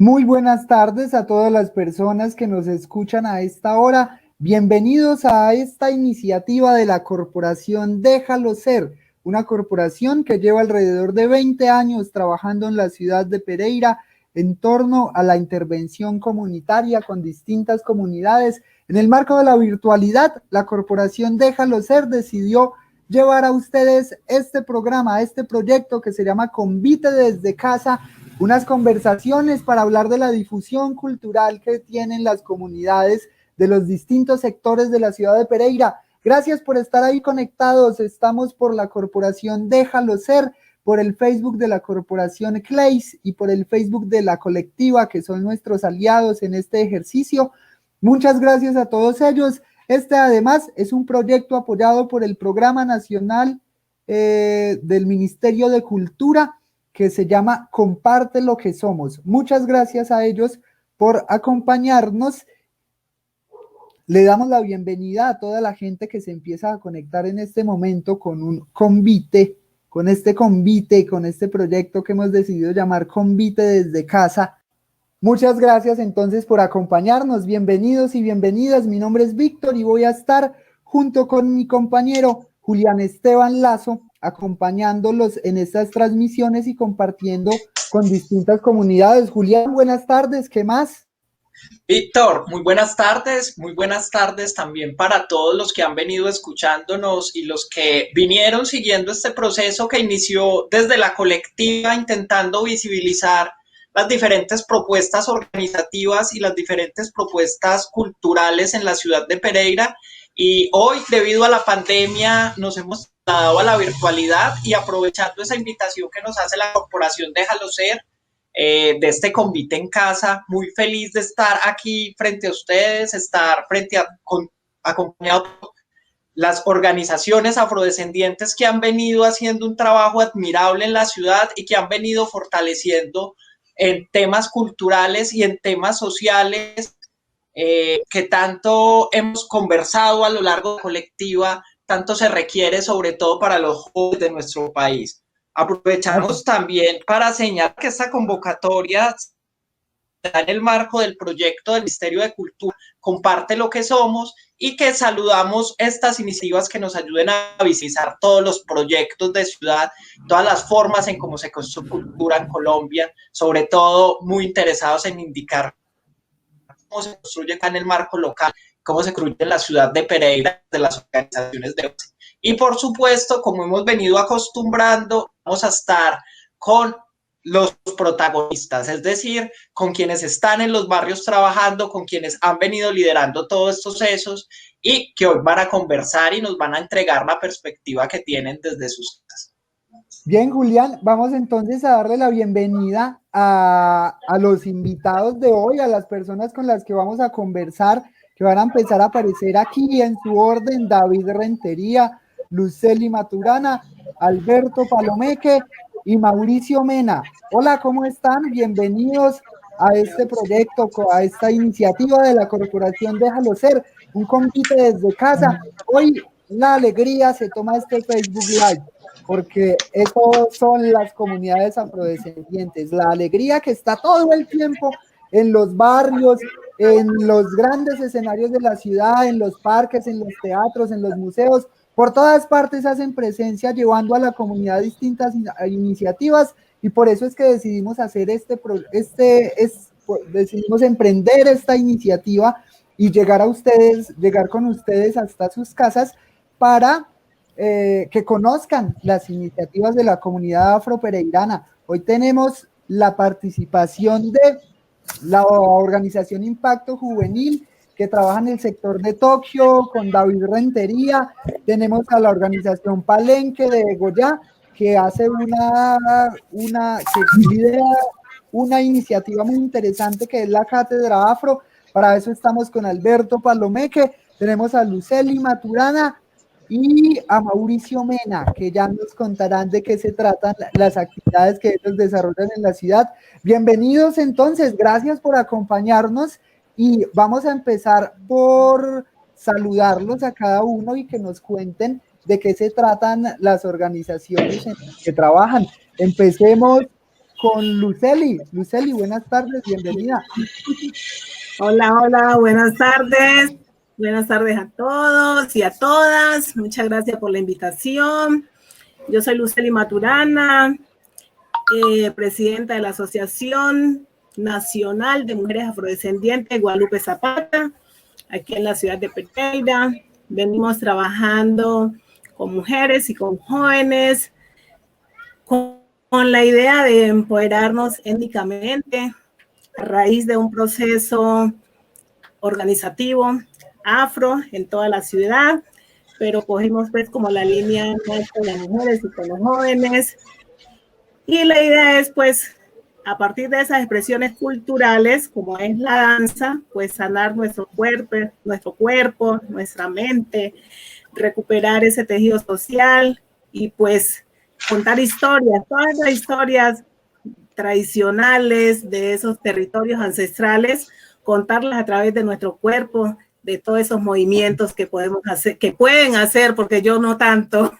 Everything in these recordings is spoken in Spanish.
Muy buenas tardes a todas las personas que nos escuchan a esta hora. Bienvenidos a esta iniciativa de la corporación Déjalo Ser, una corporación que lleva alrededor de 20 años trabajando en la ciudad de Pereira en torno a la intervención comunitaria con distintas comunidades. En el marco de la virtualidad, la corporación Déjalo Ser decidió llevar a ustedes este programa, este proyecto que se llama Convite desde Casa, unas conversaciones para hablar de la difusión cultural que tienen las comunidades de los distintos sectores de la ciudad de Pereira. Gracias por estar ahí conectados. Estamos por la corporación Déjalo Ser, por el Facebook de la corporación Clays y por el Facebook de la colectiva, que son nuestros aliados en este ejercicio. Muchas gracias a todos ellos. Este además es un proyecto apoyado por el Programa Nacional del Ministerio de Cultura, que se llama Comparte lo que somos. Muchas gracias a ellos por acompañarnos. Le damos la bienvenida a toda la gente que se empieza a conectar en este momento con un convite, con este proyecto que hemos decidido llamar Convite desde Casa. Muchas gracias entonces por acompañarnos. Bienvenidos y bienvenidas. Mi nombre es Víctor y voy a estar junto con mi compañero Julián Esteban Lazo, acompañándolos en estas transmisiones y compartiendo con distintas comunidades. Julián, buenas tardes, ¿qué más? Víctor, muy buenas tardes también para todos los que han venido escuchándonos y los que vinieron siguiendo este proceso que inició desde la colectiva intentando visibilizar las diferentes propuestas organizativas y las diferentes propuestas culturales en la ciudad de Pereira. Y hoy, debido a la pandemia, nos hemos trasladado a la virtualidad y aprovechando esa invitación que nos hace la corporación Déjalo Ser, de este convite en casa, muy feliz de estar aquí frente a ustedes, estar acompañado por las organizaciones afrodescendientes que han venido haciendo un trabajo admirable en la ciudad y que han venido fortaleciendo en temas culturales y en temas sociales que tanto hemos conversado a lo largo de la colectiva, tanto se requiere sobre todo para los jóvenes de nuestro país. Aprovechamos también para señalar que esta convocatoria está en el marco del proyecto del Ministerio de Cultura, Comparte lo que somos, y que saludamos estas iniciativas que nos ayuden a visibilizar todos los proyectos de ciudad, todas las formas en cómo se construye cultura en Colombia, sobre todo muy interesados en indicar cómo se construye acá en el marco local, cómo se construye en la ciudad de Pereira, de las organizaciones de base. Y por supuesto, como hemos venido acostumbrando, vamos a estar con los protagonistas, es decir, con quienes están en los barrios trabajando, con quienes han venido liderando todos estos procesos y que hoy van a conversar y nos van a entregar la perspectiva que tienen desde sus casas. Bien, Julián, vamos entonces a darle la bienvenida a los invitados de hoy, a las personas con las que vamos a conversar, que van a empezar a aparecer aquí en su orden: David Rentería, Luceli Maturana, Alberto Palomeque y Mauricio Mena. Hola, ¿cómo están? Bienvenidos a este proyecto, a esta iniciativa de la Corporación Déjalo Ser, un convite desde casa. Hoy la alegría se toma este Facebook Live, porque eso son las comunidades afrodescendientes, la alegría que está todo el tiempo en los barrios, en los grandes escenarios de la ciudad, en los parques, en los teatros, en los museos, por todas partes hacen presencia llevando a la comunidad distintas iniciativas, y por eso es que decidimos hacer decidimos emprender esta iniciativa y llegar con ustedes hasta sus casas para que conozcan las iniciativas de la comunidad afropereirana. Hoy tenemos la participación de la organización Impacto Juvenil, que trabaja en el sector de Tokio, con David Rentería. Tenemos a la organización Palenque de Goya, que hace que lidera una iniciativa muy interesante que es la Cátedra Afro. Para eso estamos con Alberto Palomeque. Tenemos a Luceli Maturana y a Mauricio Mena, que ya nos contarán de qué se tratan las actividades que ellos desarrollan en la ciudad. Bienvenidos entonces, gracias por acompañarnos y vamos a empezar por saludarlos a cada uno y que nos cuenten de qué se tratan las organizaciones en las que trabajan. Empecemos con Luceli. Luceli, buenas tardes, bienvenida. Hola, hola, buenas tardes. Buenas tardes a todos y a todas. Muchas gracias por la invitación. Yo soy Luceli Maturana, presidenta de la Asociación Nacional de Mujeres Afrodescendientes Guadalupe Zapata, aquí en la ciudad de Pereira. Venimos trabajando con mujeres y con jóvenes con la idea de empoderarnos étnicamente a raíz de un proceso organizativo afro en toda la ciudad, pero cogimos pues como la línea más con las mujeres y con los jóvenes. Y la idea es pues a partir de esas expresiones culturales, como es la danza, pues sanar nuestro cuerpo, nuestra mente, recuperar ese tejido social y pues contar historias, todas las historias tradicionales de esos territorios ancestrales, contarlas a través de nuestro cuerpo, de todos esos movimientos que podemos hacer, que pueden hacer, porque yo no tanto,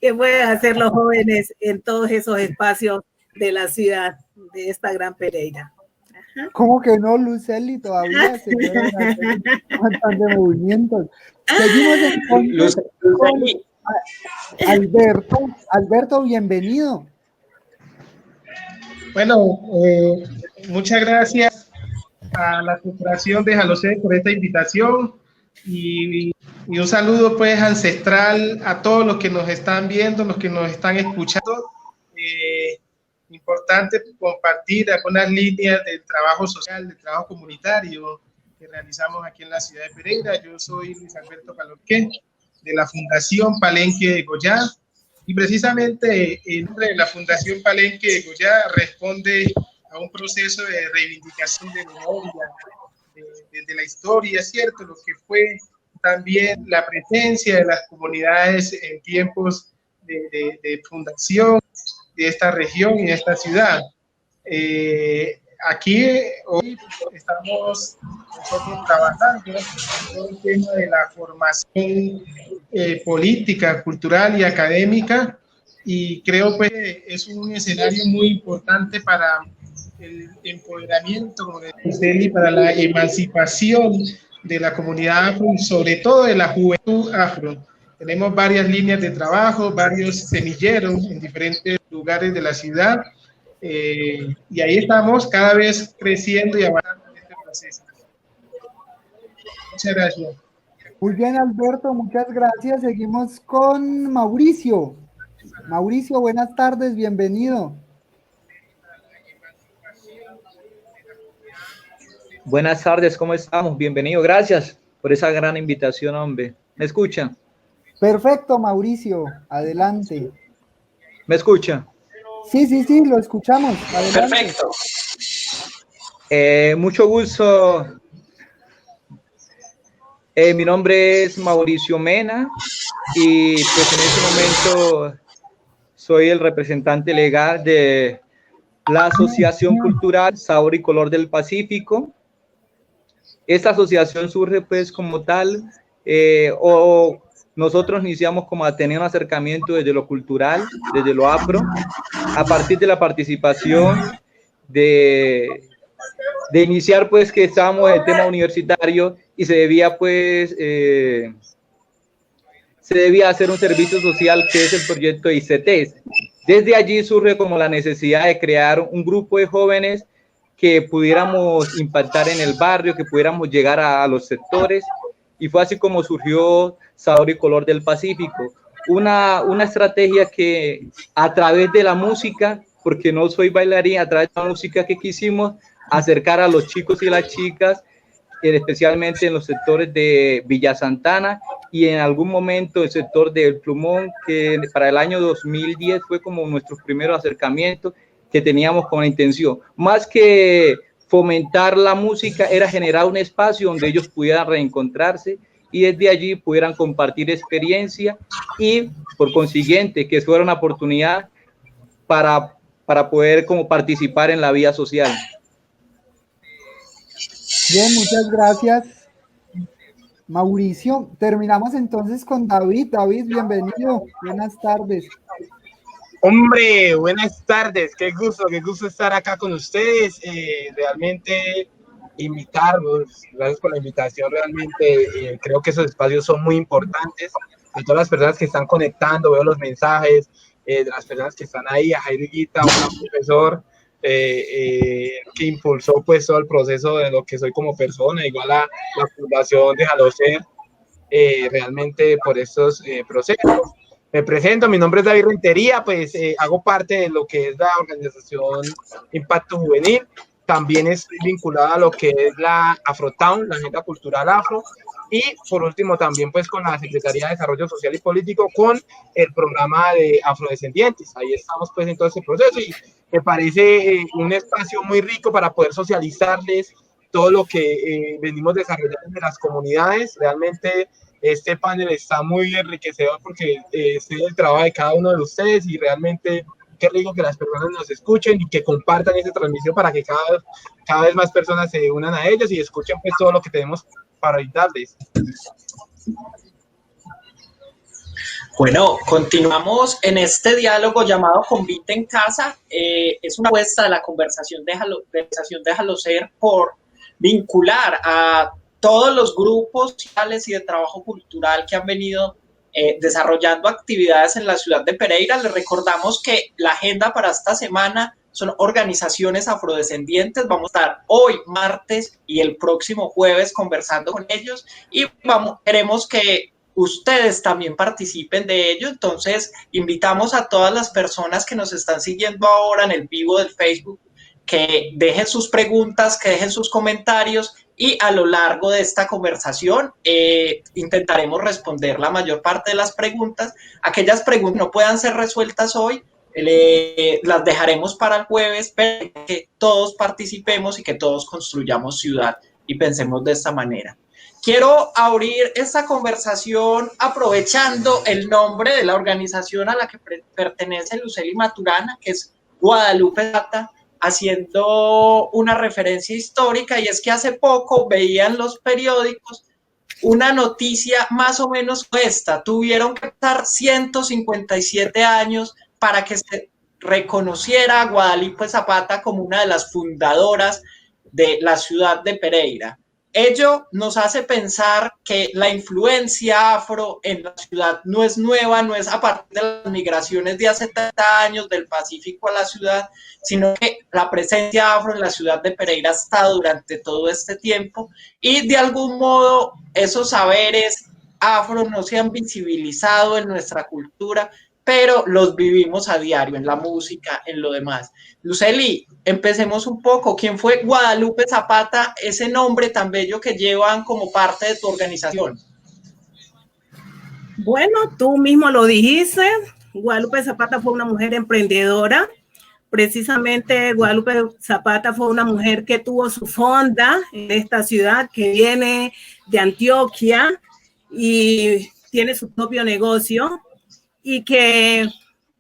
que pueden hacer los jóvenes en todos esos espacios de la ciudad, de esta gran Pereira. Ajá. ¿Cómo que no, Luceli? Todavía se pueden hacer un montón de movimientos. Seguimos entonces con Alberto. Alberto, bienvenido. Bueno, muchas gracias a la Corporación Déjalo Ser por esta invitación y un saludo pues ancestral a todos los que nos están viendo, los que nos están escuchando. Importante compartir algunas líneas del trabajo social, del trabajo comunitario que realizamos aquí en la ciudad de Pereira. Yo soy Luis Alberto Palenque, de la Fundación Palenque de Goya, y precisamente el nombre de la Fundación Palenque de Goya responde a un proceso de reivindicación de memoria de la historia, ¿cierto? Lo que fue también la presencia de las comunidades en tiempos de fundación de esta región y de esta ciudad. Aquí hoy estamos nosotros trabajando en el tema de la formación política, cultural y académica, y creo pues que es un escenario muy importante para el empoderamiento, como decía, y para la emancipación de la comunidad afro, sobre todo de la juventud afro. Tenemos varias líneas de trabajo, varios semilleros en diferentes lugares de la ciudad, y ahí estamos cada vez creciendo y avanzando en este proceso. Muchas gracias. Muy bien, Alberto, muchas gracias. Seguimos con Mauricio. Mauricio, buenas tardes, bienvenido. Buenas tardes, ¿cómo estamos? Bienvenido, gracias por esa gran invitación, hombre. ¿Me escucha? Perfecto, Mauricio, adelante. ¿Me escucha? Sí, lo escuchamos. Adelante. Perfecto. Mucho gusto. Mi nombre es Mauricio Mena y pues en este momento soy el representante legal de la Asociación Cultural Sabor y Color del Pacífico. Esta asociación surge pues como tal, nosotros iniciamos como a tener un acercamiento desde lo cultural, desde lo afro, a partir de la participación de iniciar pues que estábamos en el tema universitario y se debía pues hacer un servicio social que es el proyecto ICTs. Desde allí surge como la necesidad de crear un grupo de jóvenes que pudiéramos impactar en el barrio, que pudiéramos llegar a los sectores, y fue así como surgió Sabor y Color del Pacífico, una estrategia que a través de la música, porque no soy bailarín, a través de la música que quisimos acercar a los chicos y las chicas, especialmente en los sectores de Villa Santana y en algún momento el sector del Plumón, que para el año 2010 fue como nuestros primeros acercamientos que teníamos con la intención, más que fomentar la música, era generar un espacio donde ellos pudieran reencontrarse y desde allí pudieran compartir experiencia y por consiguiente que fuera una oportunidad para poder como participar en la vida social. Bien, muchas gracias, Mauricio. Terminamos entonces con David. David, bienvenido. Buenas tardes. Hombre, buenas tardes, qué gusto estar acá con ustedes, realmente invitarlos, gracias por la invitación, realmente creo que esos espacios son muy importantes, a todas las personas que están conectando, veo los mensajes de las personas que están ahí, a Jairo Higuita, un gran profesor que impulsó pues todo el proceso de lo que soy como persona, igual a la Fundación Déjalo Ser, realmente por estos procesos. Me presento, mi nombre es David Rentería, pues hago parte de lo que es la organización Impacto Juvenil, también estoy vinculado a lo que es la Afrotown, la agenda cultural afro, y por último también pues con la Secretaría de Desarrollo Social y Político con el programa de Afrodescendientes. Ahí estamos pues en todo ese proceso y me parece un espacio muy rico para poder socializarles todo lo que venimos desarrollando en las comunidades. Realmente este panel está muy enriquecedor porque sé el trabajo de cada uno de ustedes y realmente qué rico que las personas nos escuchen y que compartan esta transmisión para que cada vez más personas se unan a ellos y escuchen pues todo lo que tenemos para darles. Bueno, continuamos en este diálogo llamado Convite en Casa. Es una apuesta de la conversación Déjalo Ser por vincular a todos los grupos sociales y de trabajo cultural que han venido desarrollando actividades en la ciudad de Pereira. Les recordamos que la agenda para esta semana son organizaciones afrodescendientes. Vamos a estar hoy, martes, y el próximo jueves conversando con ellos y queremos que ustedes también participen de ello. Entonces, invitamos a todas las personas que nos están siguiendo ahora en el vivo del Facebook que dejen sus preguntas, que dejen sus comentarios y a lo largo de esta conversación intentaremos responder la mayor parte de las preguntas. Aquellas preguntas que no puedan ser resueltas hoy, las dejaremos para el jueves, pero que todos participemos y que todos construyamos ciudad y pensemos de esta manera. Quiero abrir esta conversación aprovechando el nombre de la organización a la que pertenece Lucely Maturana, que es Guadalupe Zapata, haciendo una referencia histórica, y es que hace poco veía en los periódicos una noticia más o menos esta: tuvieron que pasar 157 años para que se reconociera a Guadalupe Zapata como una de las fundadoras de la ciudad de Pereira. Ello nos hace pensar que la influencia afro en la ciudad no es nueva, no es a partir de las migraciones de hace 30 años del Pacífico a la ciudad, sino que la presencia afro en la ciudad de Pereira ha estado durante todo este tiempo y de algún modo esos saberes afro no se han visibilizado en nuestra cultura, pero los vivimos a diario en la música, en lo demás. Lucely, empecemos un poco. ¿Quién fue Guadalupe Zapata, ese nombre tan bello que llevan como parte de tu organización? Bueno, tú mismo lo dijiste. Guadalupe Zapata fue una mujer emprendedora. Precisamente Guadalupe Zapata fue una mujer que tuvo su fonda en esta ciudad, que viene de Antioquia y tiene su propio negocio, y que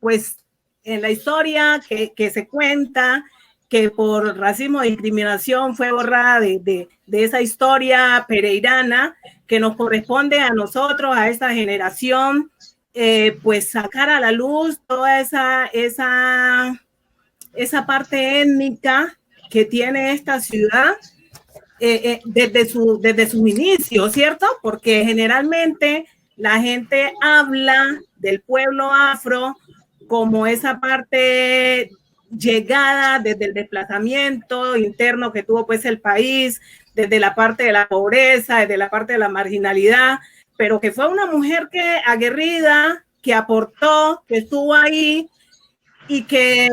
pues en la historia que se cuenta que por racismo y discriminación fue borrada de esa historia pereirana que nos corresponde a nosotros, a esta generación, pues sacar a la luz toda esa parte étnica que tiene esta ciudad desde sus inicios, ¿cierto? Porque generalmente la gente habla del pueblo afro como esa parte llegada desde el desplazamiento interno que tuvo pues el país, desde la parte de la pobreza, desde la parte de la marginalidad, pero que fue una mujer que aguerrida, que aportó, que estuvo ahí y que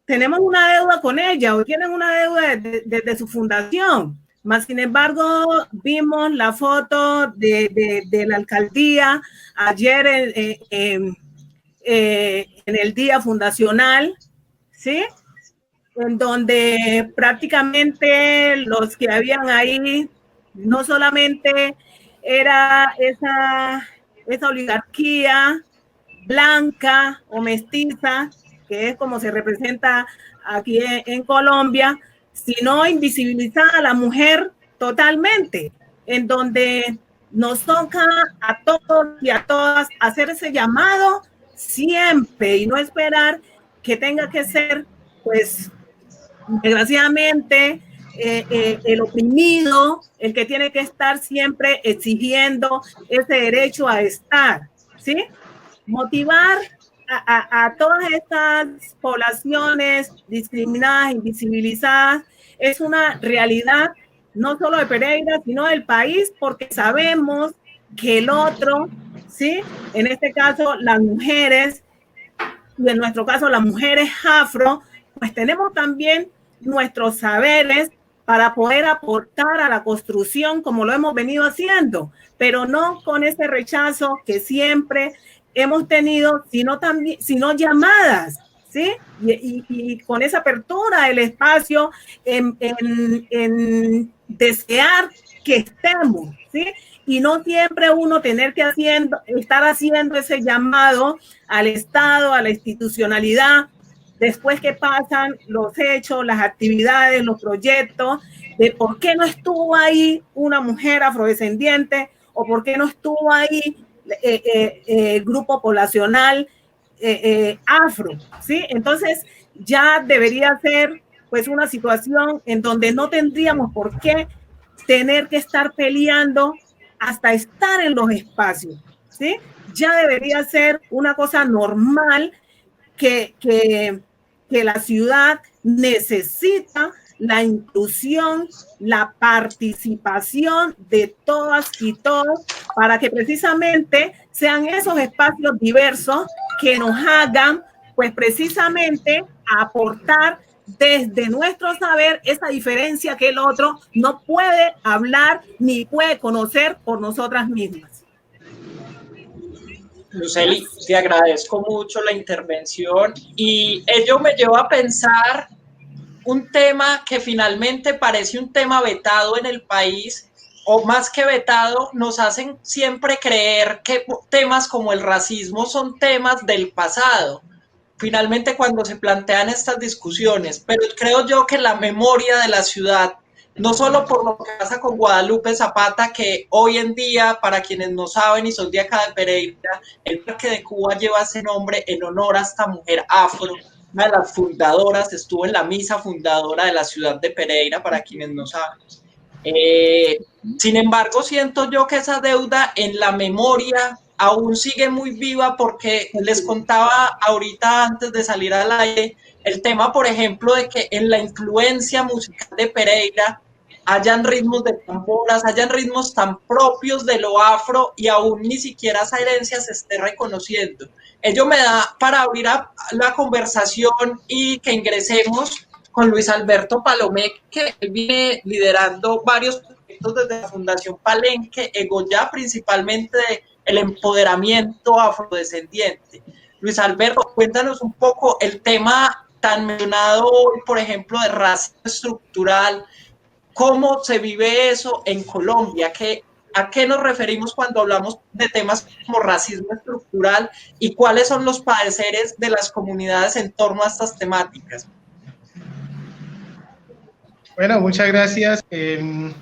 tenemos una deuda con ella, o tienen una deuda desde su fundación. Más sin embargo, vimos la foto de la alcaldía ayer en el día fundacional, ¿sí? En donde prácticamente los que habían ahí no solamente era esa oligarquía blanca o mestiza, que es como se representa aquí en Colombia, sino invisibilizar a la mujer totalmente, en donde nos toca a todos y a todas hacer ese llamado siempre y no esperar que tenga que ser, pues, desgraciadamente, el oprimido, el que tiene que estar siempre exigiendo ese derecho a estar, ¿sí? Motivar a todas estas poblaciones discriminadas, invisibilizadas, es una realidad no solo de Pereira, sino del país, porque sabemos que el otro, ¿sí? En este caso, las mujeres, y en nuestro caso, las mujeres afro, pues tenemos también nuestros saberes para poder aportar a la construcción como lo hemos venido haciendo, pero no con ese rechazo que siempre hemos tenido, sino llamadas, ¿sí? Y con esa apertura del espacio en desear que estemos, ¿sí? Y no siempre uno tener que estar haciendo ese llamado al Estado, a la institucionalidad, después que pasan los hechos, las actividades, los proyectos, de por qué no estuvo ahí una mujer afrodescendiente o por qué no estuvo ahí el grupo poblacional afro, ¿sí? Entonces ya debería ser pues una situación en donde no tendríamos por qué tener que estar peleando hasta estar en los espacios, ¿sí? Ya debería ser una cosa normal que la ciudad necesita la inclusión, la participación de todas y todos para que precisamente sean esos espacios diversos que nos hagan, pues precisamente aportar desde nuestro saber esa diferencia que el otro no puede hablar ni puede conocer por nosotras mismas. Lucely, te agradezco mucho la intervención y ello me lleva a pensar un tema que finalmente parece un tema vetado en el país, o más que vetado, nos hacen siempre creer que temas como el racismo son temas del pasado, finalmente cuando se plantean estas discusiones, pero creo yo que la memoria de la ciudad, no solo por lo que pasa con Guadalupe Zapata, que hoy en día, para quienes no saben y son de acá de Pereira, el Parque de Cuba lleva ese nombre en honor a esta mujer afro, una de las fundadoras, estuvo en la misa fundadora de la ciudad de Pereira, para quienes no saben. Sin embargo, siento yo que esa deuda en la memoria aún sigue muy viva, porque les contaba ahorita antes de salir al aire el tema, por ejemplo, de que en la influencia musical de Pereira hayan ritmos de tamboras, hayan ritmos tan propios de lo afro y aún ni siquiera esa herencia se esté reconociendo. Ello me da para abrir la conversación y que ingresemos con Luis Alberto Palomé, que él viene liderando varios proyectos desde la Fundación Palenque, Egoya, principalmente el empoderamiento afrodescendiente. Luis Alberto, cuéntanos un poco el tema tan mencionado hoy, por ejemplo, de racismo estructural. ¿Cómo se vive eso en Colombia? ¿A qué nos referimos cuando hablamos de temas como racismo estructural y cuáles son los padeceres de las comunidades en torno a estas temáticas? Bueno, muchas gracias. El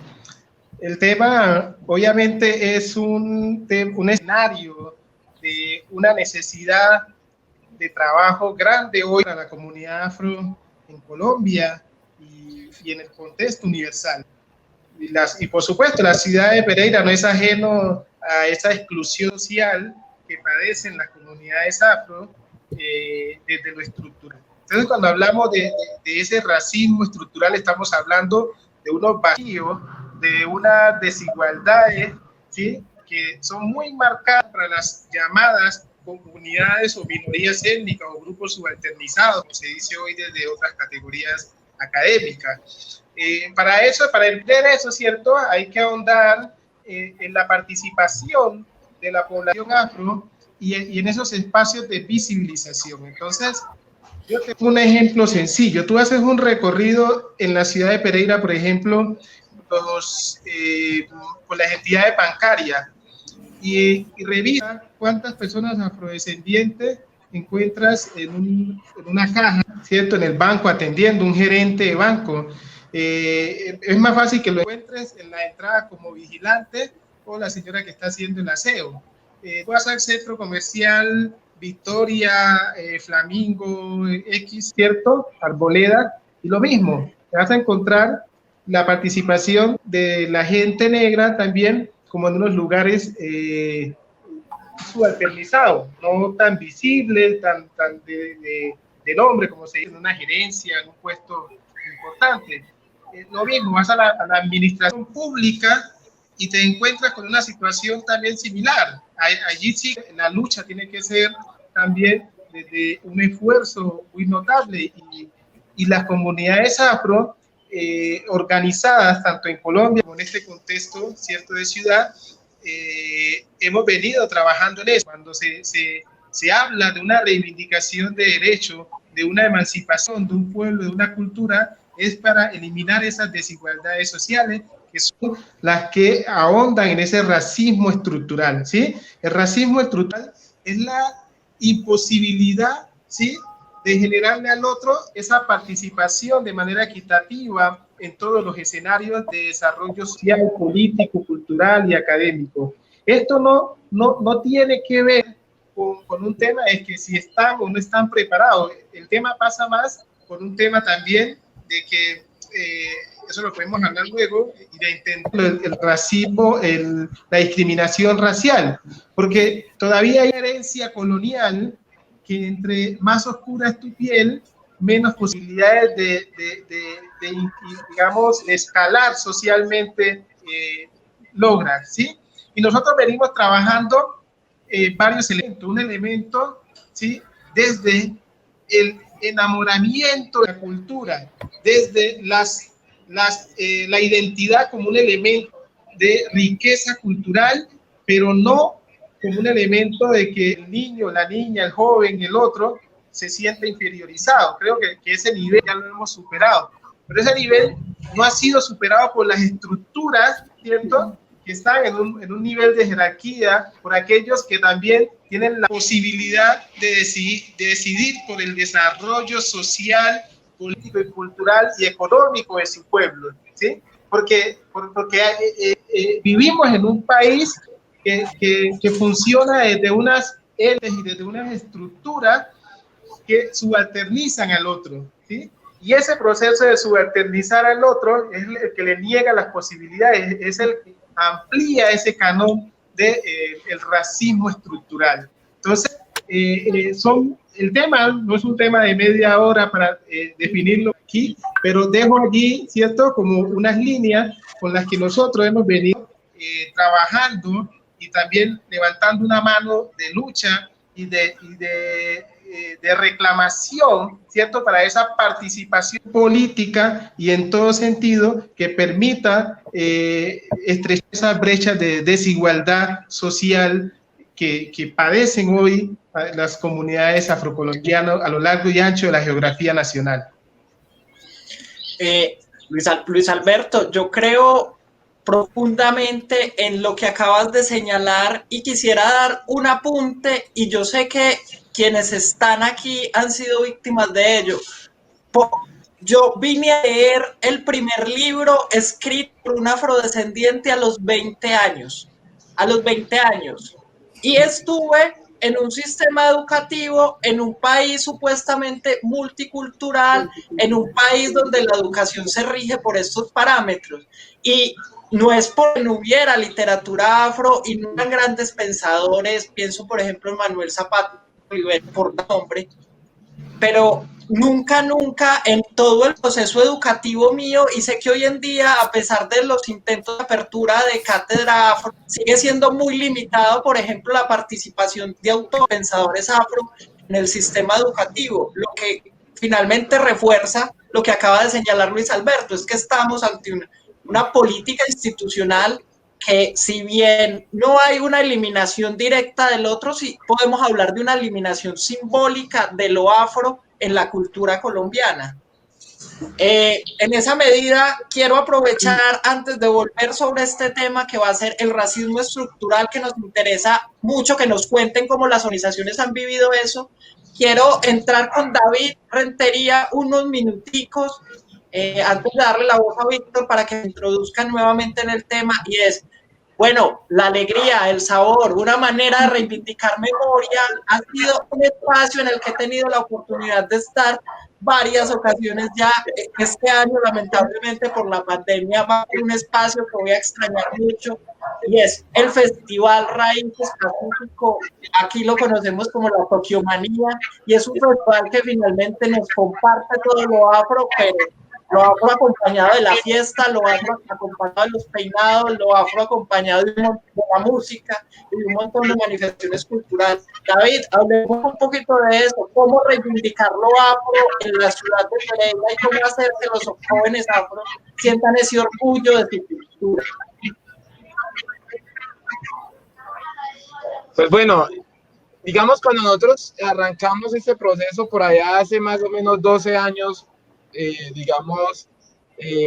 tema obviamente es un escenario de una necesidad de trabajo grande hoy para la comunidad afro en Colombia y en el contexto universal. Y por supuesto, la ciudad de Pereira no es ajeno a esa exclusión social que padecen las comunidades afro desde lo estructural. Entonces, cuando hablamos de ese racismo estructural, estamos hablando de unos vacíos, de unas desigualdades, ¿sí?, que son muy marcadas para las llamadas comunidades o minorías étnicas o grupos subalternizados, como se dice hoy desde otras categorías académicas. Para entender eso, ¿cierto?, hay que ahondar en la participación de la población afro y en esos espacios de visibilización. Entonces, yo tengo un ejemplo sencillo. Tú haces un recorrido en la ciudad de Pereira, por ejemplo, con las entidades bancarias y revisa cuántas personas afrodescendientes encuentras en una caja, ¿cierto?, en el banco atendiendo, un gerente de banco. Es más fácil que lo encuentres en la entrada como vigilante o la señora que está haciendo el aseo. Vas al centro comercial Victoria, Flamingo, X, ¿cierto? Arboleda, y lo mismo, vas a encontrar la participación de la gente negra también, como en unos lugares subalternizados, no tan visibles, tan de nombre, como se dice, en una gerencia, en un puesto importante. Lo mismo, vas a la administración pública y te encuentras con una situación también similar. Allí sí la lucha tiene que ser también desde un esfuerzo muy notable y las comunidades afro organizadas tanto en Colombia como en este contexto, cierto, de ciudad, hemos venido trabajando en eso. Cuando se habla de una reivindicación de derecho, de una emancipación de un pueblo, de una cultura, es para eliminar esas desigualdades sociales que son las que ahondan en ese racismo estructural, ¿sí? El racismo estructural es la imposibilidad, ¿sí?, de generarle al otro esa participación de manera equitativa en todos los escenarios de desarrollo social, político, cultural y académico. Esto no tiene que ver con un tema de que si están o no están preparados. El tema pasa más por un tema también de que, eso lo podemos hablar luego, y de entender el racismo, la discriminación racial, porque todavía hay herencia colonial que entre más oscura es tu piel, menos posibilidades digamos, de escalar socialmente logras, ¿sí? Y nosotros venimos trabajando varios elementos. Un elemento, ¿sí?, desde el enamoramiento de la cultura, desde la identidad como un elemento de riqueza cultural, pero no como un elemento de que el niño, la niña, el joven, el otro, se siente inferiorizado. Creo que ese nivel ya lo hemos superado, pero ese nivel no ha sido superado por las estructuras, ¿cierto?, que están en un nivel de jerarquía, por aquellos que también tienen la posibilidad de decidir por el desarrollo social, político y cultural y económico de su pueblo, ¿sí? Porque vivimos en un país que funciona desde unas élites y desde unas estructuras que subalternizan al otro, ¿sí? Y ese proceso de subalternizar al otro es el que le niega las posibilidades, es el que amplía ese canon de el racismo estructural. Entonces, el tema no es un tema de media hora para definirlo aquí, pero dejo allí, ¿cierto?, como unas líneas con las que nosotros hemos venido trabajando y también levantando una mano de lucha y de reclamación, ¿cierto?, para esa participación política y en todo sentido que permita estrechar esas brechas de desigualdad social que padecen hoy las comunidades afrocolombianas a lo largo y ancho de la geografía nacional. Luis Alberto, yo creo profundamente en lo que acabas de señalar y quisiera dar un apunte, y yo sé que quienes están aquí han sido víctimas de ello. Yo vine a leer el primer libro escrito por un afrodescendiente a los 20 años. Y estuve en un sistema educativo, en un país supuestamente multicultural, en un país donde la educación se rige por estos parámetros. Y no es porque no hubiera literatura afro y no eran grandes pensadores, pienso por ejemplo en Manuel Zapata, por nombre, pero nunca en todo el proceso educativo mío, y sé que hoy en día, a pesar de los intentos de apertura de cátedra afro, sigue siendo muy limitado, por ejemplo, la participación de autopensadores afro en el sistema educativo, lo que finalmente refuerza lo que acaba de señalar Luis Alberto, es que estamos ante una política institucional que, si bien no hay una eliminación directa del otro, sí podemos hablar de una eliminación simbólica de lo afro en la cultura colombiana. En esa medida, quiero aprovechar, antes de volver sobre este tema que va a ser el racismo estructural, que nos interesa mucho que nos cuenten cómo las organizaciones han vivido eso, quiero entrar con David Rentería unos minuticos, antes de darle la voz a Víctor para que se introduzca nuevamente en el tema, y es, Bueno, la alegría, el sabor, una manera de reivindicar memoria, ha sido un espacio en el que he tenido la oportunidad de estar varias ocasiones ya. Este año, lamentablemente, por la pandemia, va a ser un espacio que voy a extrañar mucho, y es el Festival Raíces Pacífico. Aquí lo conocemos como la Tokiomanía, y es un festival que finalmente nos comparte todo lo afro, pero lo afro acompañado de la fiesta, lo afro acompañado de los peinados, lo afro acompañado de la música y de un montón de manifestaciones culturales. David, hablemos un poquito de eso, cómo reivindicar lo afro en la ciudad de Pereira y cómo hacer que los jóvenes afro sientan ese orgullo de su cultura. Pues bueno, digamos, cuando nosotros arrancamos este proceso por allá hace más o menos 12 años, digamos,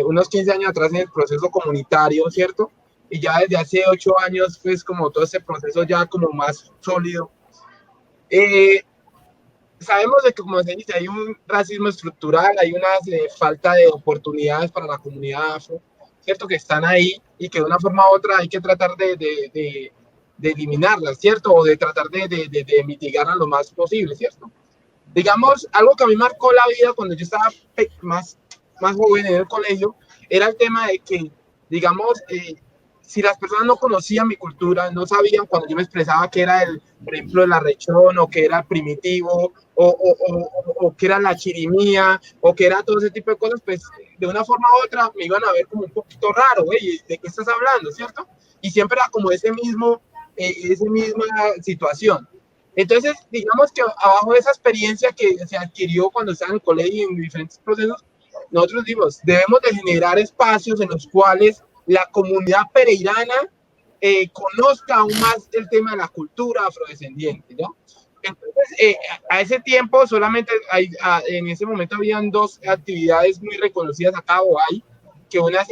unos 15 años atrás en el proceso comunitario, ¿cierto? Y ya desde hace 8 años, pues como todo este proceso ya como más sólido. Sabemos de que, como se dice, hay un racismo estructural, hay una falta de oportunidades para la comunidad afro, ¿cierto? Que están ahí y que de una forma u otra hay que tratar de eliminarlas, ¿cierto? O de tratar de mitigarlas lo más posible, ¿cierto? Digamos, algo que a mí marcó la vida cuando yo estaba más joven en el colegio, era el tema de que, digamos, si las personas no conocían mi cultura, no sabían cuando yo me expresaba que era, por ejemplo, el arrechón, o que era el primitivo, o que era la chirimía, o que era todo ese tipo de cosas, pues de una forma u otra me iban a ver como un poquito raro, güey, ¿de qué estás hablando, cierto? Y siempre era como esa misma situación. Entonces, digamos que abajo de esa experiencia que se adquirió cuando estaba en el colegio y en diferentes procesos, nosotros dimos, debemos de generar espacios en los cuales la comunidad pereirana conozca aún más el tema de la cultura afrodescendiente, ¿no? Entonces, a ese tiempo solamente en ese momento habían dos actividades muy reconocidas acá, o hay, que una es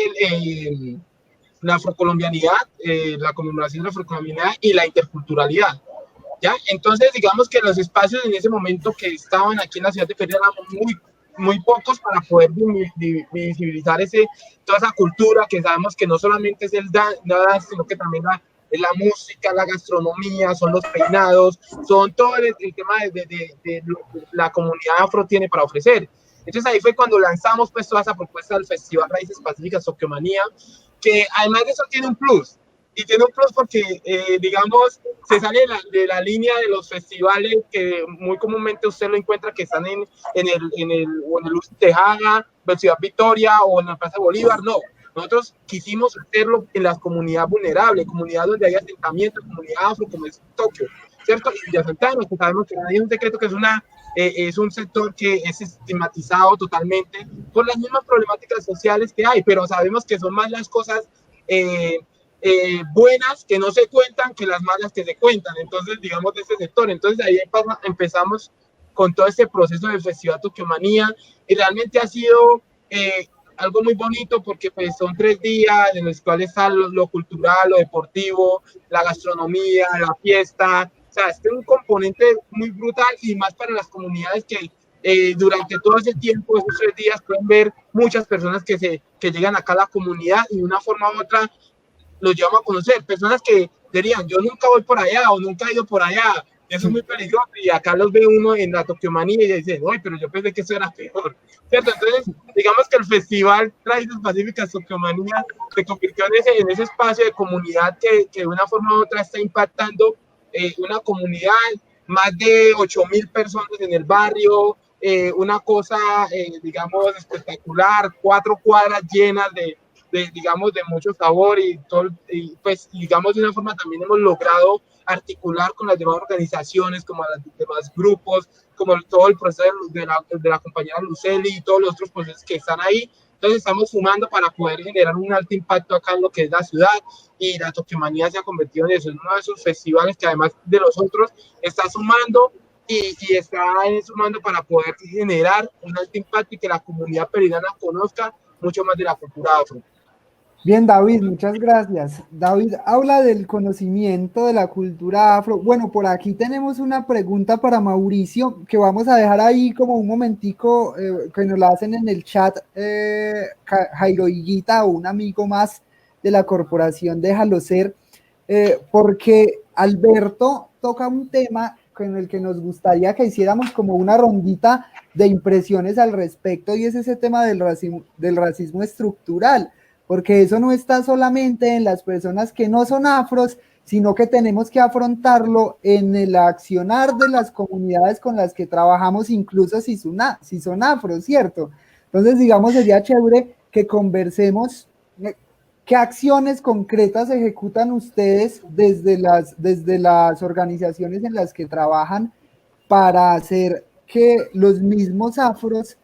la afrocolombianidad, la conmemoración de la afrocolombianidad y la interculturalidad. ¿Ya? Entonces, digamos que los espacios en ese momento que estaban aquí en la ciudad de Pereira eran muy pocos para poder visibilizar toda esa cultura que sabemos que no solamente es el dance, sino que también es la música, la gastronomía, son los peinados, son todo el tema de lo que la comunidad afro tiene para ofrecer. Entonces ahí fue cuando lanzamos pues toda esa propuesta del Festival Raíces Pacíficas Tokiomanía, que además de eso tiene un plus. Y tiene un plus porque, digamos, se sale de la línea de los festivales que muy comúnmente usted lo encuentra que están en el Luz Tejada, en Ciudad Victoria o en la Plaza Bolívar. No, nosotros quisimos hacerlo en las comunidades vulnerables, comunidades donde hay asentamientos, comunidad afro, como es Tokio, ¿cierto? Y Villa Santana, que sabemos que hay un secreto que es un sector que es estigmatizado totalmente por las mismas problemáticas sociales que hay, pero sabemos que son más las cosas buenas que no se cuentan que las malas que se cuentan, entonces digamos de ese sector. Entonces ahí empezamos con todo este proceso del Festival Tokiomanía y realmente ha sido algo muy bonito porque pues son 3 días en los cuales está lo cultural, lo deportivo, la gastronomía, la fiesta. O sea, este es un componente muy brutal y más para las comunidades que durante todo ese tiempo, esos 3 días, pueden ver muchas personas que llegan acá a la comunidad y de una forma u otra los llevamos a conocer, personas que dirían, yo nunca voy por allá o nunca he ido por allá, eso es muy peligroso, y acá los ve uno en la Tokiomanía y dice, uy, pero yo pensé que eso era peor, ¿cierto? Entonces, digamos que el Festival Raíces Pacíficas Tokiomanía se convirtió en ese espacio de comunidad que de una forma u otra está impactando una comunidad, más de 8,000 personas en el barrio, una cosa, digamos, espectacular, 4 cuadras llenas digamos, de mucho sabor y todo, y pues, digamos, de una forma también hemos logrado articular con las demás organizaciones, como los demás grupos, como todo el proceso de la compañera Luceli y todos los otros procesos que están ahí. Entonces estamos sumando para poder generar un alto impacto acá en lo que es la ciudad, y la Tokiomanía se ha convertido en eso, en uno de esos festivales que además de los otros está sumando y está sumando para poder generar un alto impacto y que la comunidad pereirana conozca mucho más de la cultura afro. Bien, David, muchas gracias. David habla del conocimiento de la cultura afro. Bueno, por aquí tenemos una pregunta para Mauricio que vamos a dejar ahí como un momentico, que nos la hacen en el chat Jairo Higuita, o un amigo más de la corporación Déjalo Ser. porque Alberto toca un tema con el que nos gustaría que hiciéramos como una rondita de impresiones al respecto, y es ese tema del racismo estructural, porque eso no está solamente en las personas que no son afros, sino que tenemos que afrontarlo en el accionar de las comunidades con las que trabajamos, incluso si son afros, ¿cierto? Entonces, digamos, sería chévere que conversemos qué acciones concretas ejecutan ustedes desde las organizaciones en las que trabajan para hacer que los mismos afros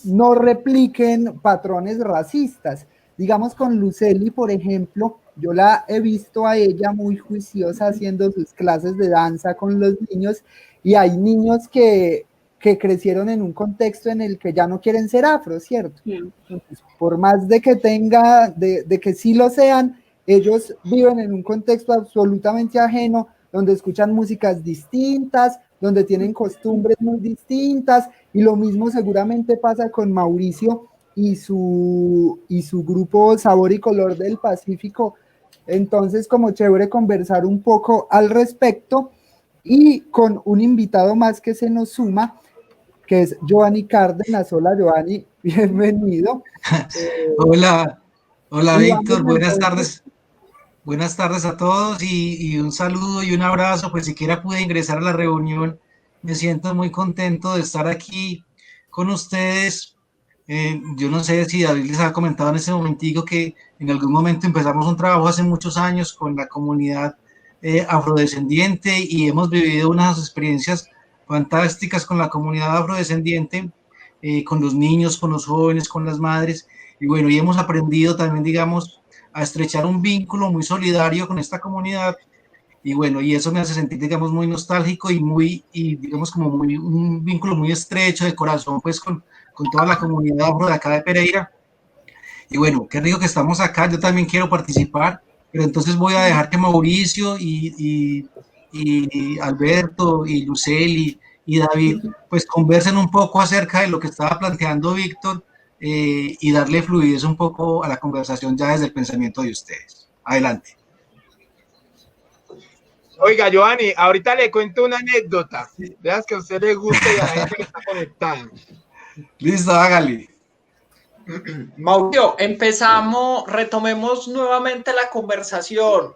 no repliquen patrones racistas. Digamos, con Luceli, por ejemplo, yo la he visto a ella muy juiciosa haciendo sus clases de danza con los niños, y hay niños que crecieron en un contexto en el que ya no quieren ser afros, ¿cierto? Entonces, por más de que de que sí lo sean, ellos viven en un contexto absolutamente ajeno, donde escuchan músicas distintas, donde tienen costumbres muy distintas, y lo mismo seguramente pasa con Mauricio y su grupo Sabor y Color del Pacífico. Entonces, como chévere conversar un poco al respecto, y con un invitado más que se nos suma, que es Giovanni Cárdenas. Hola, Giovanni, bienvenido. Hola Víctor, buenas tardes. Buenas tardes a todos y un saludo y un abrazo. Pues siquiera pude ingresar a la reunión. Me siento muy contento de estar aquí con ustedes. Yo no sé si David les ha comentado en ese momentico que en algún momento empezamos un trabajo hace muchos años con la comunidad afrodescendiente, y hemos vivido unas experiencias fantásticas con la comunidad afrodescendiente, con los niños, con los jóvenes, con las madres, y bueno, y hemos aprendido también, digamos, a estrechar un vínculo muy solidario con esta comunidad, y bueno, y eso me hace sentir, digamos, muy nostálgico y digamos, como un vínculo muy estrecho de corazón, pues, con toda la comunidad afro de acá de Pereira. Y bueno, qué rico que estamos acá, yo también quiero participar, pero entonces voy a dejar que Mauricio y Alberto y Luceli y David pues conversen un poco acerca de lo que estaba planteando Víctor, y darle fluidez un poco a la conversación ya desde el pensamiento de ustedes. Adelante. Oiga, Giovanni, ahorita le cuento una anécdota. Veas que a usted le gusta y a la gente que está conectada. Listo, hágale. Mauricio, retomemos nuevamente la conversación.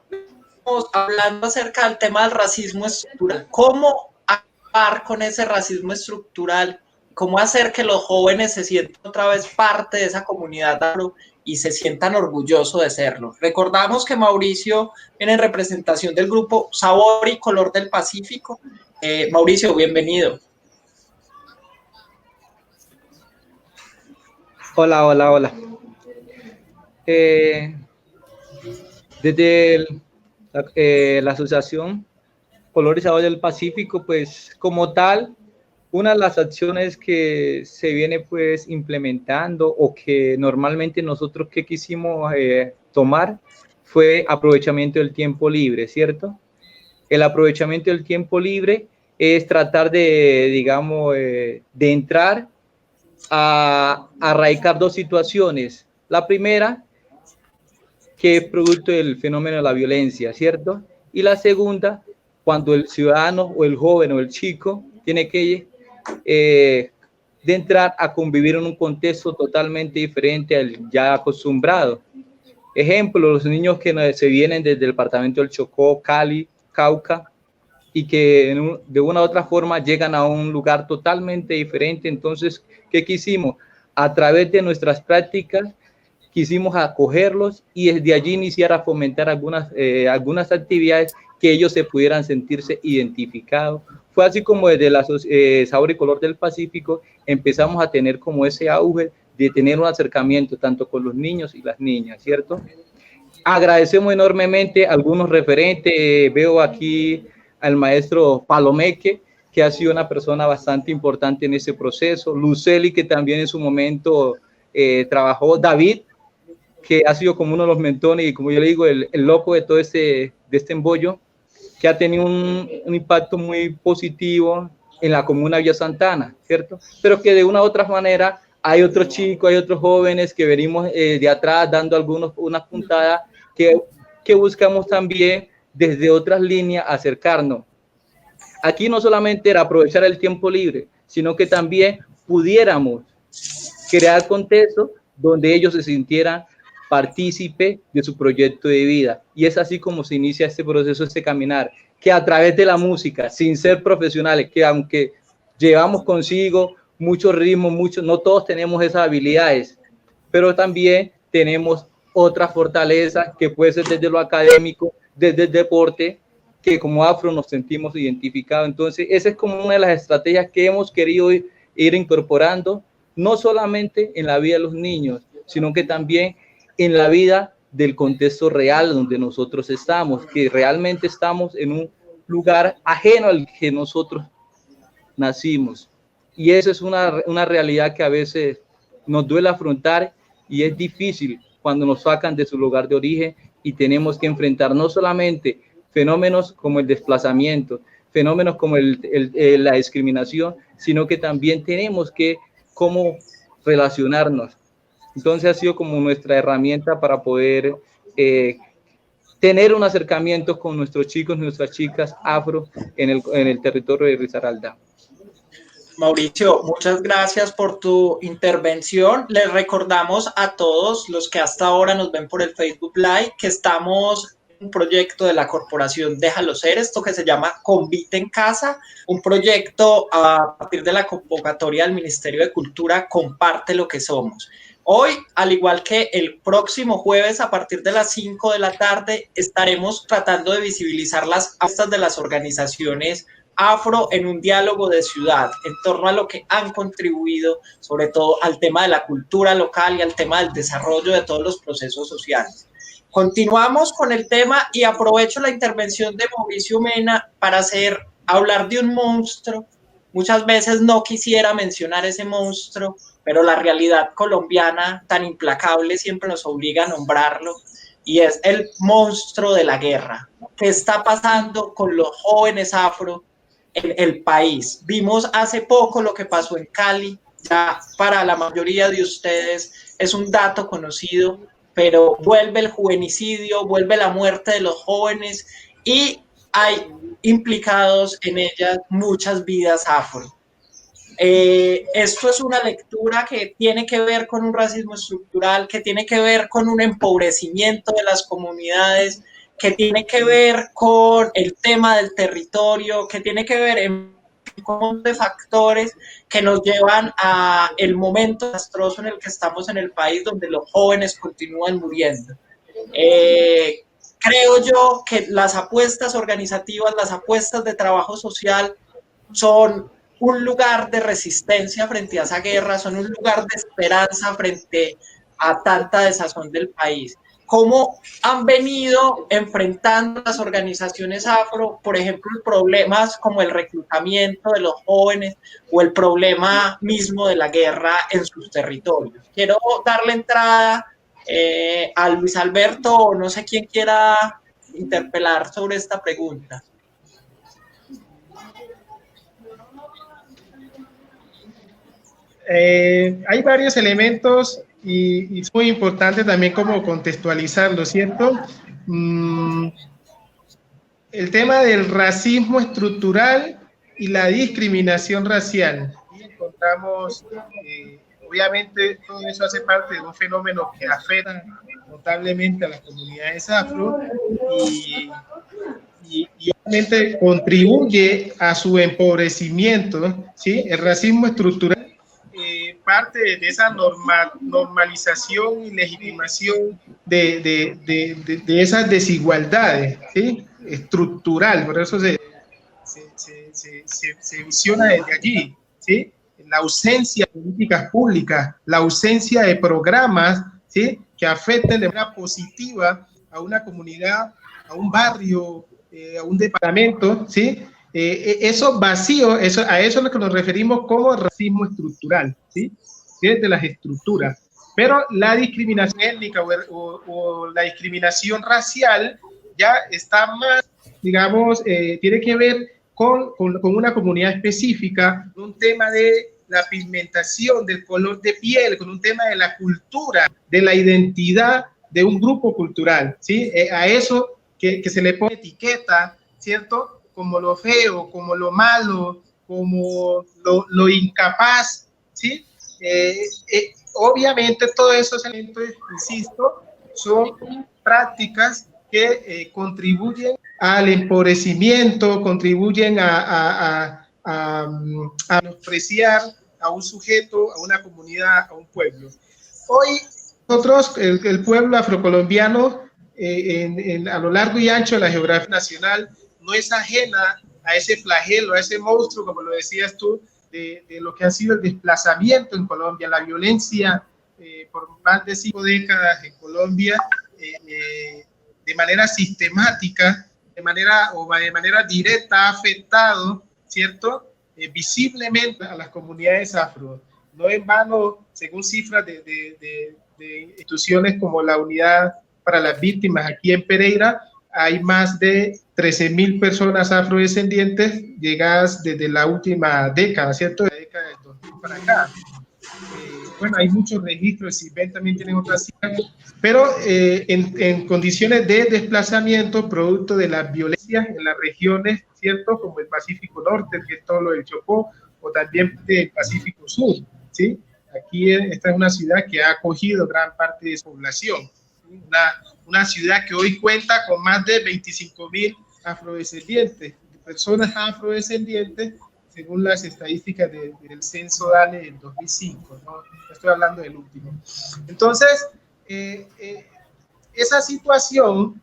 Estamos hablando acerca del tema del racismo estructural. ¿Cómo acabar con ese racismo estructural? ¿Cómo hacer que los jóvenes se sientan otra vez parte de esa comunidad afro y se sientan orgullosos de serlo? Recordamos que Mauricio viene en representación del grupo Sabor y Color del Pacífico. Mauricio, bienvenido. Hola. Desde la Asociación Color y Sabor del Pacífico, pues como tal, una de las acciones que se viene pues implementando, o que normalmente nosotros que quisimos tomar, fue aprovechamiento del tiempo libre, ¿cierto? El aprovechamiento del tiempo libre es tratar de, digamos, de entrar a erradicar dos situaciones. La primera, que es producto del fenómeno de la violencia, ¿cierto? Y la segunda, cuando el ciudadano o el joven o el chico tiene que de entrar a convivir en un contexto totalmente diferente al ya acostumbrado. Ejemplo, los niños que se vienen desde el departamento del Chocó, Cali, Cauca, y que de una u otra forma llegan a un lugar totalmente diferente. Entonces, ¿qué quisimos? A través de nuestras prácticas, quisimos acogerlos y desde allí iniciar a fomentar algunas actividades que ellos se pudieran sentirse identificados. Fue así como desde la Sabor y Color del Pacífico empezamos a tener como ese auge de tener un acercamiento tanto con los niños y las niñas, ¿cierto? Agradecemos enormemente a algunos referentes. Veo aquí al maestro Palomeque, que ha sido una persona bastante importante en ese proceso. Luceli, que también en su momento trabajó. David, que ha sido como uno de los mentores y, como yo le digo, el loco de todo este embollo, que ha tenido un impacto muy positivo en la comuna Villa Santana, ¿cierto? Pero que de una u otra manera hay otros chicos, hay otros jóvenes que venimos de atrás dando unas puntadas que que buscamos también desde otras líneas acercarnos. Aquí no solamente era aprovechar el tiempo libre, sino que también pudiéramos crear contextos donde ellos se sintieran partícipe de su proyecto de vida. Y es así como se inicia este proceso, este caminar, que a través de la música, sin ser profesionales, que aunque llevamos consigo muchos ritmos, no todos tenemos esas habilidades, pero también tenemos otras fortalezas que puede ser desde lo académico, desde el deporte, que como afro nos sentimos identificados. Entonces, esa es como una de las estrategias que hemos querido ir incorporando, no solamente en la vida de los niños, sino que también en la vida del contexto real donde nosotros estamos, que realmente estamos en un lugar ajeno al que nosotros nacimos. Y eso es una realidad que a veces nos duele afrontar y es difícil cuando nos sacan de su lugar de origen y tenemos que enfrentar no solamente fenómenos como el desplazamiento, fenómenos como la discriminación, sino que también tenemos que cómo relacionarnos. Entonces ha sido como nuestra herramienta para poder tener un acercamiento con nuestros chicos, nuestras chicas afro en el territorio de Risaralda. Mauricio, muchas gracias por tu intervención. Les recordamos a todos los que hasta ahora nos ven por el Facebook Live que estamos en un proyecto de la corporación Déjalo Ser, esto que se llama Convite en Casa, un proyecto a partir de la convocatoria del Ministerio de Cultura Comparte lo que somos. Hoy, al igual que el próximo jueves, a partir de las 5 de la tarde, estaremos tratando de visibilizar las apuestas de las organizaciones afro en un diálogo de ciudad en torno a lo que han contribuido sobre todo al tema de la cultura local y al tema del desarrollo de todos los procesos sociales. Continuamos con el tema y aprovecho la intervención de Mauricio Mena para hablar de un monstruo. Muchas veces no quisiera mencionar ese monstruo, pero la realidad colombiana tan implacable siempre nos obliga a nombrarlo, y es el monstruo de la guerra. ¿Qué está pasando con los jóvenes afro en el país? Vimos hace poco lo que pasó en Cali, ya para la mayoría de ustedes es un dato conocido, pero vuelve el juvenicidio, vuelve la muerte de los jóvenes y hay implicados en ellas muchas vidas afro. Esto es una lectura que tiene que ver con un racismo estructural, que tiene que ver con un empobrecimiento de las comunidades, que tiene que ver con el tema del territorio, que tiene que ver en con de factores que nos llevan a el momento desastroso en el que estamos en el país, donde los jóvenes continúan muriendo. Creo yo que las apuestas organizativas, las apuestas de trabajo social son un lugar de resistencia frente a esa guerra, son un lugar de esperanza frente a tanta desazón del país. ¿Cómo han venido enfrentando las organizaciones afro, por ejemplo, problemas como el reclutamiento de los jóvenes o el problema mismo de la guerra en sus territorios? Quiero darle entrada a Luis Alberto, o no sé quién quiera interpelar sobre esta pregunta. Hay varios elementos y es muy importante también como contextualizarlo, ¿cierto? El tema del racismo estructural y la discriminación racial. Y encontramos, obviamente, todo eso hace parte de un fenómeno que afecta notablemente a las comunidades afro y obviamente contribuye a su empobrecimiento, ¿sí? El racismo estructural parte de esa normalización y legitimación de esas desigualdades, ¿sí? Estructural, por eso se visiona desde allí, ¿sí? La ausencia de políticas públicas, la ausencia de programas, ¿sí? Que afecten de manera positiva a una comunidad, a un barrio, a un departamento, ¿sí? Esos vacíos, a eso es lo que nos referimos como racismo estructural, ¿sí? Desde las estructuras. Pero la discriminación étnica o la discriminación racial ya está más, digamos, tiene que ver con una comunidad específica, un tema de la pigmentación, del color de piel, con un tema de la cultura, de la identidad de un grupo cultural, ¿sí? A eso que se le pone etiqueta, ¿cierto? Como lo feo, como lo malo, como lo incapaz, ¿sí? Obviamente todos esos elementos, insisto, son prácticas que contribuyen al empobrecimiento, contribuyen a menospreciar a un sujeto, a una comunidad, a un pueblo. Hoy nosotros, el pueblo afrocolombiano, a lo largo y ancho de la geografía nacional, no es ajena a ese flagelo, a ese monstruo, como lo decías tú, de lo que ha sido el desplazamiento en Colombia, la violencia por más de 5 décadas en Colombia, de manera sistemática, de manera directa ha afectado, ¿cierto? Visiblemente a las comunidades afro. No en vano, según cifras de instituciones como la Unidad para las Víctimas aquí en Pereira, hay más de 13.000 personas afrodescendientes llegadas desde la última década, ¿cierto? De la década del 2000 para acá. Bueno, hay muchos registros, CISBEN también tienen otras cifras, pero en condiciones de desplazamiento producto de las violencias en las regiones, ¿cierto? Como el Pacífico Norte, que es todo lo del Chocó, o también del Pacífico Sur, ¿sí? Aquí esta es una ciudad que ha acogido gran parte de su población, ¿sí? Una ciudad que hoy cuenta con más de 25.000 afrodescendientes, personas afrodescendientes, según las estadísticas del censo DANE del 2005, ¿no? Estoy hablando del último. Entonces, esa situación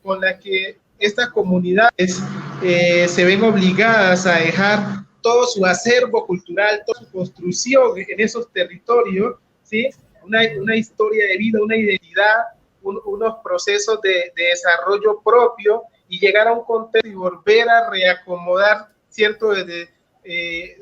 con la que estas comunidades se ven obligadas a dejar todo su acervo cultural, toda su construcción en esos territorios, ¿sí? Una historia de vida, una identidad, unos procesos de desarrollo propio, y llegar a un contexto y volver a reacomodar, ¿cierto? Desde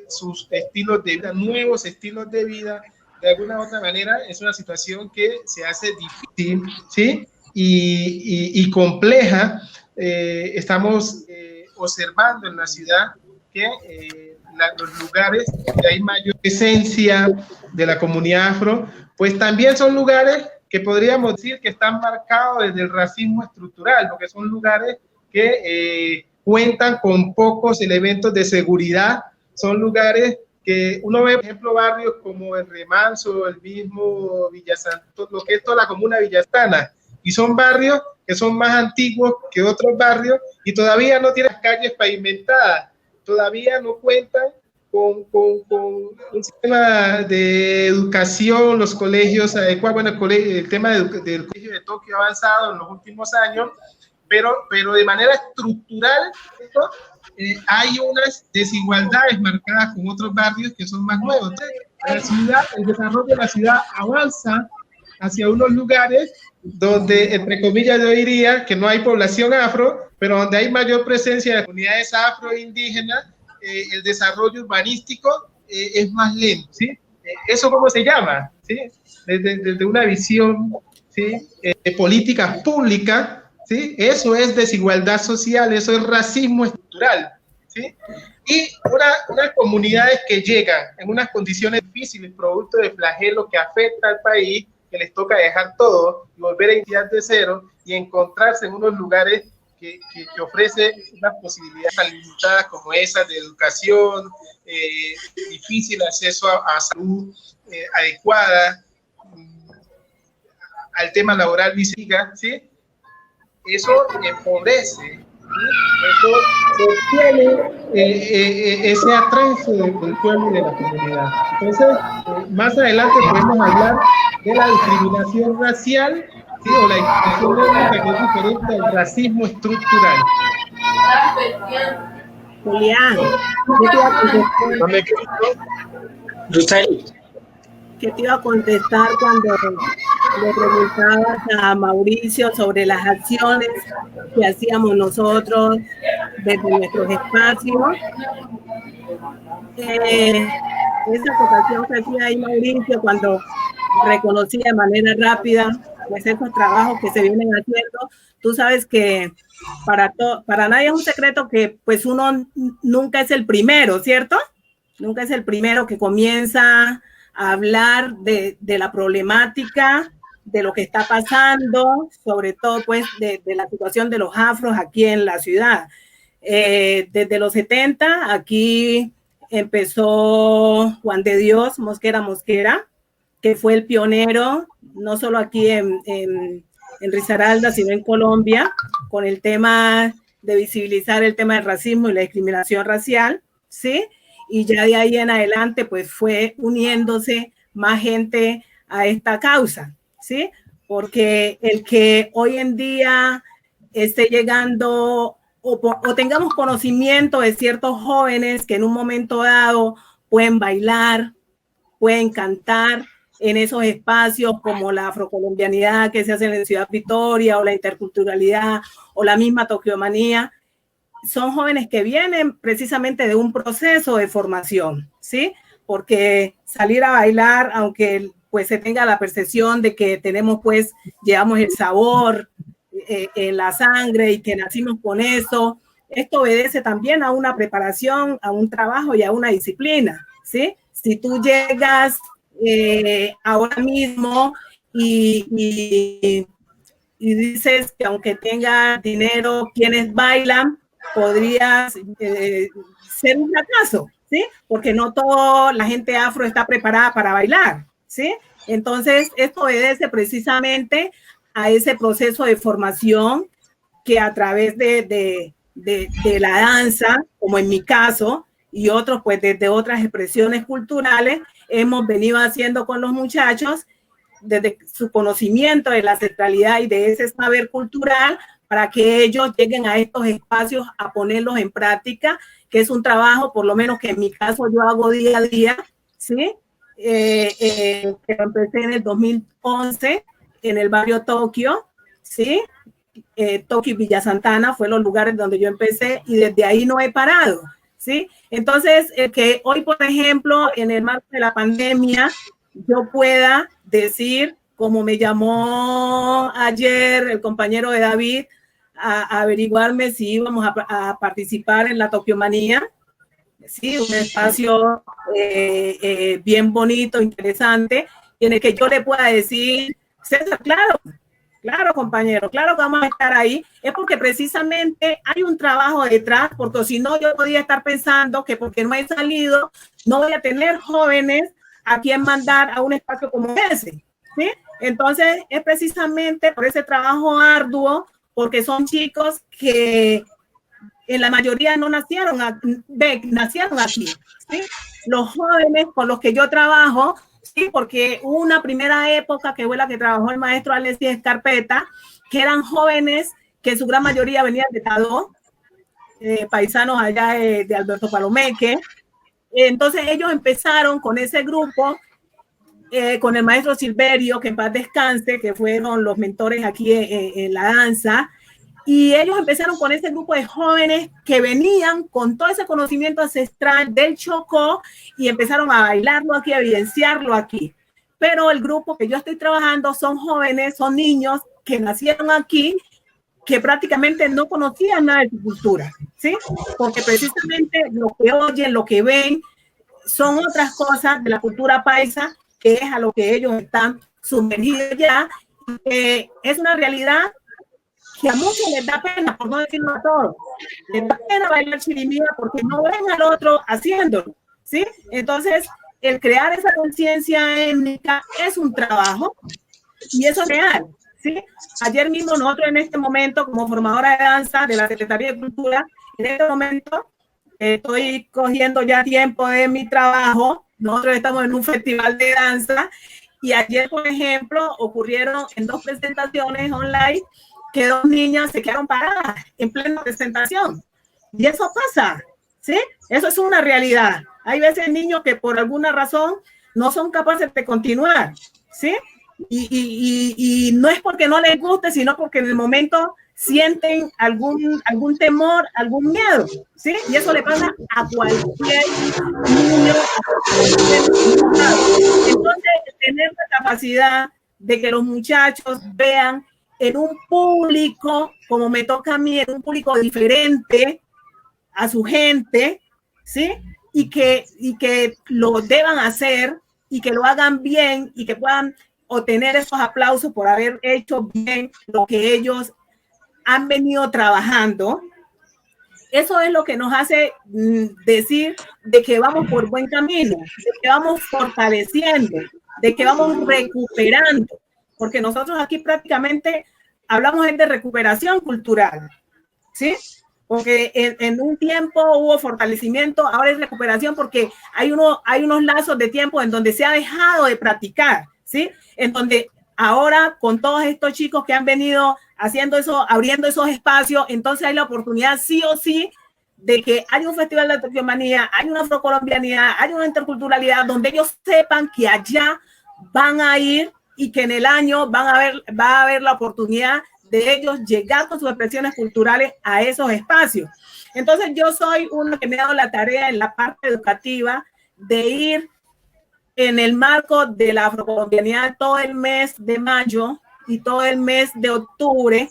sus estilos de vida, nuevos estilos de vida, de alguna u otra manera, es una situación que se hace difícil, ¿sí? Y compleja. Estamos observando en la ciudad que los lugares donde hay mayor presencia de la comunidad afro, pues también son lugares que podríamos decir que están marcados desde el racismo estructural, porque son lugares que cuentan con pocos elementos de seguridad, son lugares que uno ve, por ejemplo, barrios como el Remanso, el mismo Villasanto, lo que es toda la comuna villastana, y son barrios que son más antiguos que otros barrios y todavía no tienen calles pavimentadas, todavía no cuentan con un sistema de educación, los colegios adecuados. Bueno, el tema del colegio de Tokio ha avanzado en los últimos años, pero de manera estructural, ¿no? Hay unas desigualdades marcadas con otros barrios que son más nuevos. Entonces, el desarrollo de la ciudad avanza hacia unos lugares donde, entre comillas, yo diría que no hay población afro, pero donde hay mayor presencia de comunidades afro-indígenas, el desarrollo urbanístico es más lento, ¿sí? ¿Eso cómo se llama? ¿Sí? Desde una visión, ¿sí? Política pública, ¿sí? Eso es desigualdad social, eso es racismo estructural, ¿sí? Y unas comunidades que llegan en unas condiciones difíciles, producto de flagelo que afecta al país, que les toca dejar todo y volver a iniciar de cero y encontrarse en unos lugares que ofrecen unas posibilidades tan limitadas como esas de educación, difícil acceso a salud adecuada, al tema laboral ni siquiera, ¿sí? Eso empobrece, ¿sí? Eso sostiene ese atraso del pueblo y de la comunidad. Entonces, más adelante podemos hablar de la discriminación racial, ¿sí? O la discriminación étnica, que es diferente al racismo estructural. Julián, ¿qué te iba a contestar cuando le preguntabas a Mauricio sobre las acciones que hacíamos nosotros desde nuestros espacios? Esa acotación que hacía ahí Mauricio cuando reconocía de manera rápida pues esos trabajos que se vienen haciendo. Tú sabes que para nadie es un secreto que pues uno nunca es el primero, ¿cierto? Nunca es el primero que comienza a hablar de la problemática de lo que está pasando, sobre todo pues de la situación de los afros aquí en la ciudad. Desde los 70 aquí empezó Juan de Dios Mosquera, que fue el pionero, no solo aquí en Risaralda, sino en Colombia, con el tema de visibilizar el tema del racismo y la discriminación racial, ¿sí? Y ya de ahí en adelante, pues fue uniéndose más gente a esta causa, ¿sí? Porque el que hoy en día esté llegando o tengamos conocimiento de ciertos jóvenes que en un momento dado pueden bailar, pueden cantar en esos espacios como la afrocolombianidad que se hace en Ciudad Victoria o la interculturalidad o la misma Tokiomanía, son jóvenes que vienen precisamente de un proceso de formación, ¿sí? Porque salir a bailar, aunque pues se tenga la percepción de que tenemos pues, llevamos el sabor en la sangre y que nacimos con eso, esto obedece también a una preparación, a un trabajo y a una disciplina, ¿sí? Si tú llegas ahora mismo y dices que aunque tenga dinero, quienes bailan, podrías ser un fracaso, ¿sí? Porque no toda la gente afro está preparada para bailar, ¿sí? Entonces, esto obedece precisamente a ese proceso de formación que a través de la danza, como en mi caso, y otros, pues desde otras expresiones culturales, hemos venido haciendo con los muchachos desde su conocimiento de la ancestralidad y de ese saber cultural para que ellos lleguen a estos espacios a ponerlos en práctica, que es un trabajo, por lo menos que en mi caso yo hago día a día, ¿sí? Que empecé en el 2011 en el barrio Tokio, ¿sí? Tokio y Villa Santana fue los lugares donde yo empecé y desde ahí no he parado, ¿sí? Entonces, que hoy, por ejemplo, en el marco de la pandemia, yo pueda decir, como me llamó ayer el compañero de David, a averiguarme si íbamos a participar en la Tokiomanía, sí, un espacio bien bonito, interesante, en el que yo le pueda decir, César, claro, compañero, claro que vamos a estar ahí, es porque precisamente hay un trabajo detrás, porque si no yo podía estar pensando que porque no he salido, no voy a tener jóvenes a quien mandar a un espacio como ese, ¿sí? Entonces es precisamente por ese trabajo arduo, porque son chicos que en la mayoría no nacieron, nacieron aquí, ¿sí? Los jóvenes con los que yo trabajo, sí, porque hubo una primera época que fue la que trabajó el maestro Alexis Escarpeta, que eran jóvenes que en su gran mayoría venían de Tadó, paisanos allá de Alberto Palomeque. Entonces ellos empezaron con ese grupo, con el maestro Silverio, que en paz descanse, que fueron los mentores aquí en la danza. Y ellos empezaron con ese grupo de jóvenes que venían con todo ese conocimiento ancestral del Chocó y empezaron a bailarlo aquí, a evidenciarlo aquí. Pero el grupo que yo estoy trabajando son jóvenes, son niños que nacieron aquí, que prácticamente no conocían nada de su cultura, ¿sí? Porque precisamente lo que oyen, lo que ven, son otras cosas de la cultura paisa, que es a lo que ellos están sumergidos ya. Es una realidad que a muchos les da pena, por no decirlo a todos, les da pena bailar chirimía porque no ven al otro haciéndolo, ¿sí? Entonces, el crear esa conciencia étnica es un trabajo y eso es real, ¿sí? Ayer mismo nosotros en este momento, como formadora de danza de la Secretaría de Cultura, en este momento estoy cogiendo ya tiempo de mi trabajo, nosotros estamos en un festival de danza y ayer, por ejemplo, ocurrieron en 2 presentaciones online que 2 niñas se quedaron paradas en plena presentación. Y eso pasa, ¿sí? Eso es una realidad. Hay veces niños que por alguna razón no son capaces de continuar, ¿sí? Y no es porque no les guste, sino porque en el momento sienten algún temor, algún miedo, ¿sí? Y eso le pasa a cualquier niño. Entonces, tener la capacidad de que los muchachos vean en un público, como me toca a mí, en un público diferente a su gente, ¿sí? Y que lo deban hacer y que lo hagan bien y que puedan o tener esos aplausos por haber hecho bien lo que ellos han venido trabajando. Eso es lo que nos hace decir de que vamos por buen camino, de que vamos fortaleciendo, de que vamos recuperando, porque nosotros aquí prácticamente hablamos de recuperación cultural, ¿sí? Porque en un tiempo hubo fortalecimiento, ahora es recuperación porque hay unos lazos de tiempo en donde se ha dejado de practicar, ¿sí? En donde ahora con todos estos chicos que han venido haciendo eso, abriendo esos espacios, entonces hay la oportunidad sí o sí de que hay un festival de Tokiomanía, hay una afrocolombianidad, hay una interculturalidad donde ellos sepan que allá van a ir y que en el año va a haber la oportunidad de ellos llegar con sus expresiones culturales a esos espacios. Entonces yo soy uno que me ha dado la tarea en la parte educativa de ir en el marco de la afrocolombianidad todo el mes de mayo y todo el mes de octubre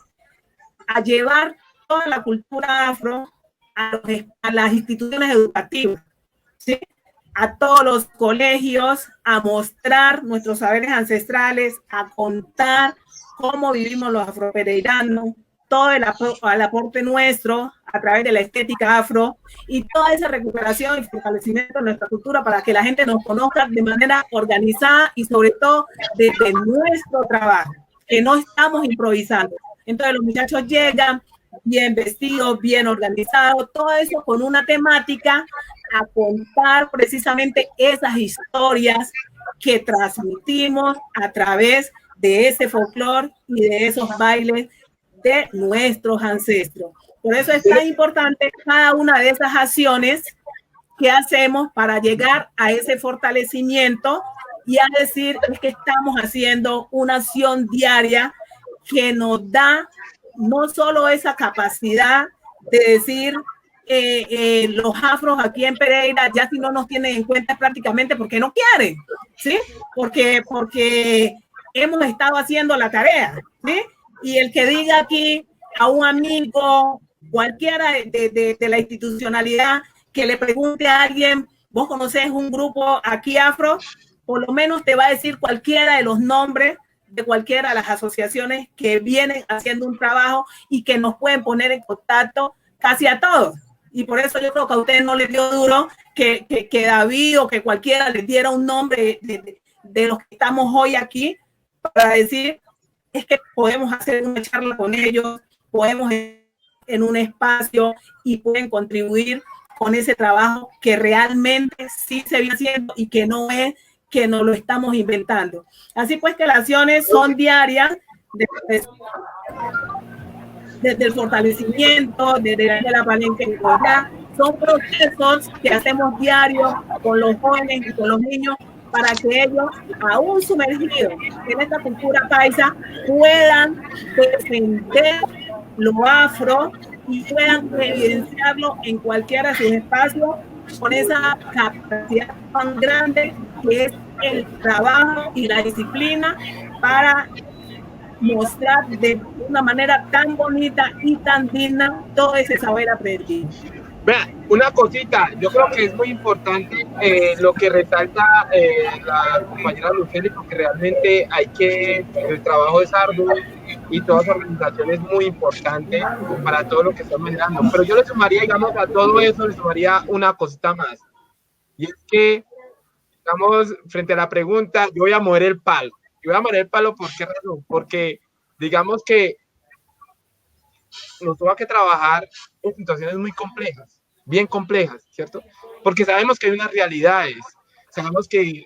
a llevar toda la cultura afro a las instituciones educativas, ¿sí? A todos los colegios, a mostrar nuestros saberes ancestrales, a contar cómo vivimos los afropereiranos, todo el aporte nuestro a través de la estética afro y toda esa recuperación y fortalecimiento de nuestra cultura para que la gente nos conozca de manera organizada y sobre todo desde nuestro trabajo, que no estamos improvisando. Entonces los muchachos llegan bien vestidos, bien organizados, todo eso con una temática a contar precisamente esas historias que transmitimos a través de ese folclore y de esos bailes de nuestros ancestros. Por eso es tan importante cada una de esas acciones que hacemos para llegar a ese fortalecimiento y a decir es que estamos haciendo una acción diaria que nos da no solo esa capacidad de decir los afros aquí en Pereira ya si no nos tienen en cuenta prácticamente porque no quieren, ¿sí? Porque hemos estado haciendo la tarea, ¿sí? Y el que diga aquí a un amigo, cualquiera de la institucionalidad, que le pregunte a alguien, vos conocés un grupo aquí afro, por lo menos te va a decir cualquiera de los nombres de cualquiera de las asociaciones que vienen haciendo un trabajo y que nos pueden poner en contacto casi a todos. Y por eso yo creo que a ustedes no les dio duro que David o que cualquiera les diera un nombre de los que estamos hoy aquí para decir es que podemos hacer una charla con ellos, podemos en un espacio y pueden contribuir con ese trabajo que realmente sí se viene haciendo y que no es que nos lo estamos inventando. Así pues que las acciones son diarias desde el fortalecimiento, desde la palenque, son procesos que hacemos diarios con los jóvenes y con los niños para que ellos, aún sumergidos en esta cultura paisa, puedan defender lo afro y puedan evidenciarlo en cualquiera de sus espacios con esa capacidad tan grande que es el trabajo y la disciplina para mostrar de una manera tan bonita y tan digna todo ese saber aprendido. Vea, una cosita, yo creo que es muy importante lo que resalta la compañera Luceli, porque realmente el trabajo es arduo y toda su organización es muy importante para todo lo que estamos generando. Pero yo le sumaría, digamos, a todo eso, le sumaría una cosita más. Y es que, digamos, frente a la pregunta, yo voy a mover el palo. Yo voy a mover el palo, ¿por qué razón? Porque, digamos que nos tuvo que trabajar en situaciones muy complejas, bien complejas, ¿cierto? Porque sabemos que hay unas realidades, sabemos que,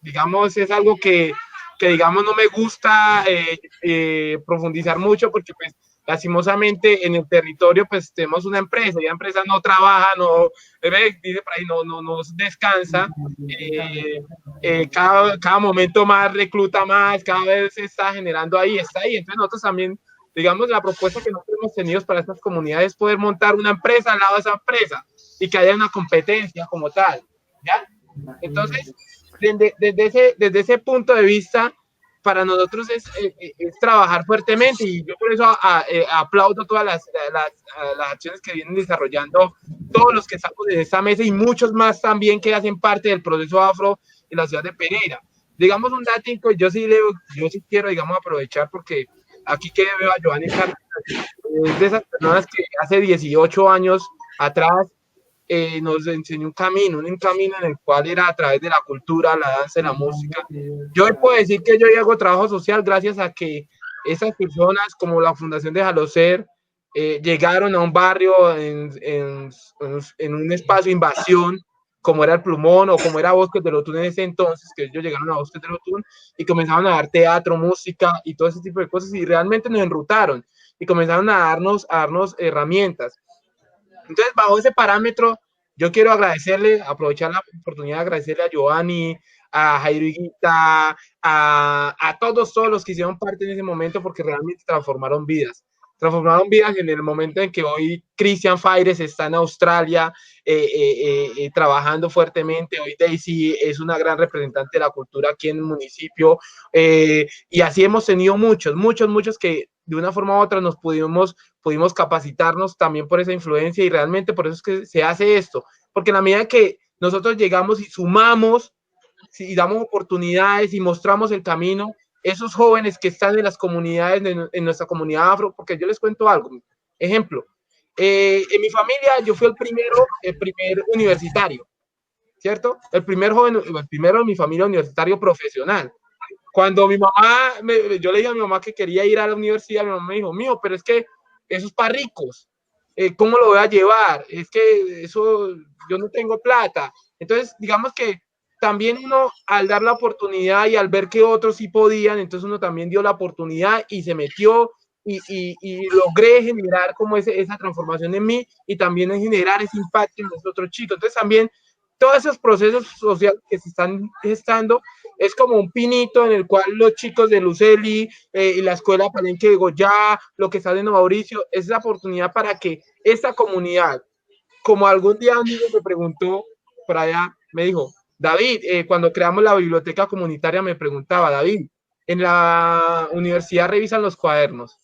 digamos, es algo que digamos, no me gusta profundizar mucho porque, pues, lastimosamente en el territorio, pues, tenemos una empresa y la empresa no trabaja, no, dice por ahí, no descansa, cada momento más recluta más, cada vez se está generando ahí, está ahí. Entonces nosotros también, digamos, la propuesta que nosotros hemos tenido para estas comunidades es poder montar una empresa al lado de esa empresa y que haya una competencia como tal, ¿ya? Entonces, desde ese punto de vista, para nosotros es trabajar fuertemente, y yo por eso aplaudo todas las acciones que vienen desarrollando todos los que estamos desde esta mesa y muchos más también que hacen parte del proceso afro en la ciudad de Pereira. digamos un dato, yo sí quiero, digamos, aprovechar porque aquí que veo a Giovanni Cárdenas, de esas personas que hace 18 años atrás nos enseñó un camino en el cual era a través de la cultura, la danza y la música. Yo puedo decir que yo hago trabajo social gracias a que esas personas como la Fundación Déjalo Ser llegaron a un barrio en un espacio de invasión como era el Plumón o como era Bosques del Otún en ese entonces, que ellos llegaron a Bosques del Otún y comenzaron a dar teatro, música y todo ese tipo de cosas y realmente nos enrutaron y comenzaron a darnos herramientas. Entonces, bajo ese parámetro, yo quiero aprovechar la oportunidad de agradecerle a Giovanni, a Jairo Higuita, a todos los que hicieron parte en ese momento porque realmente transformaron vidas en el momento en que hoy Cristian Faires está en Australia trabajando fuertemente. Hoy Daisy es una gran representante de la cultura aquí en el municipio y así hemos tenido muchos que de una forma u otra nos pudimos capacitarnos también por esa influencia y realmente por eso es que se hace esto, porque en la medida que nosotros llegamos y sumamos y damos oportunidades y mostramos el camino, esos jóvenes que están en las comunidades, en nuestra comunidad afro, porque yo les cuento algo, ejemplo, en mi familia yo fui el primer universitario, ¿cierto? El primero de mi familia universitario profesional. Cuando mi mamá, yo le dije a mi mamá que quería ir a la universidad, mi mamá me dijo, mío, pero es que eso es para ricos, ¿cómo lo voy a llevar? Es que eso, yo no tengo plata. Entonces, digamos que también uno, al dar la oportunidad y al ver que otros sí podían, entonces uno también dio la oportunidad y se metió y logré generar como esa transformación en mí y también en generar ese impacto en los otros chicos. Entonces también todos esos procesos sociales que se están gestando es como un pinito en el cual los chicos de Luceli y la escuela Palenque de Goya, lo que está haciendo Mauricio, es la oportunidad para que esta comunidad, como algún día un niño me preguntó por allá, me dijo, David, cuando creamos la biblioteca comunitaria me preguntaba, David, en la universidad revisan los cuadernos.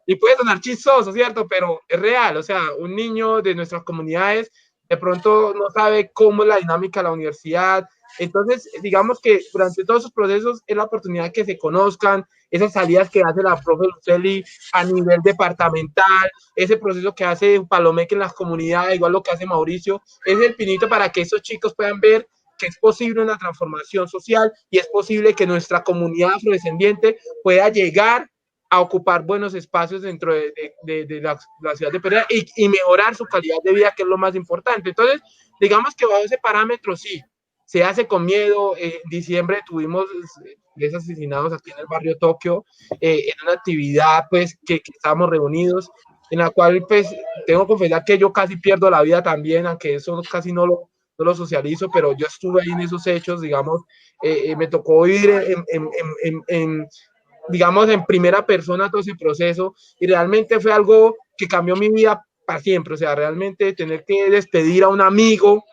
Y puede sonar chistoso, ¿cierto? Pero es real, o sea, un niño de nuestras comunidades de pronto no sabe cómo es la dinámica de la universidad. Entonces, digamos que durante todos esos procesos es la oportunidad que se conozcan, esas salidas que hace la profe Luceli a nivel departamental, ese proceso que hace Palomeque en las comunidades, igual lo que hace Mauricio, es el pinito para que esos chicos puedan ver que es posible una transformación social y es posible que nuestra comunidad afrodescendiente pueda llegar a ocupar buenos espacios dentro de la ciudad de Pereira y mejorar su calidad de vida, que es lo más importante. Entonces, digamos que bajo ese parámetro, sí, se hace con miedo. En diciembre tuvimos 10 asesinados aquí en el barrio Tokio, en una actividad, pues, que estábamos reunidos, en la cual, pues, tengo que confesar que yo casi pierdo la vida también, aunque eso casi no lo socializo, pero yo estuve ahí en esos hechos, digamos, me tocó vivir digamos, en primera persona todo ese proceso y realmente fue algo que cambió mi vida para siempre. O sea, realmente tener que despedir a un amigo,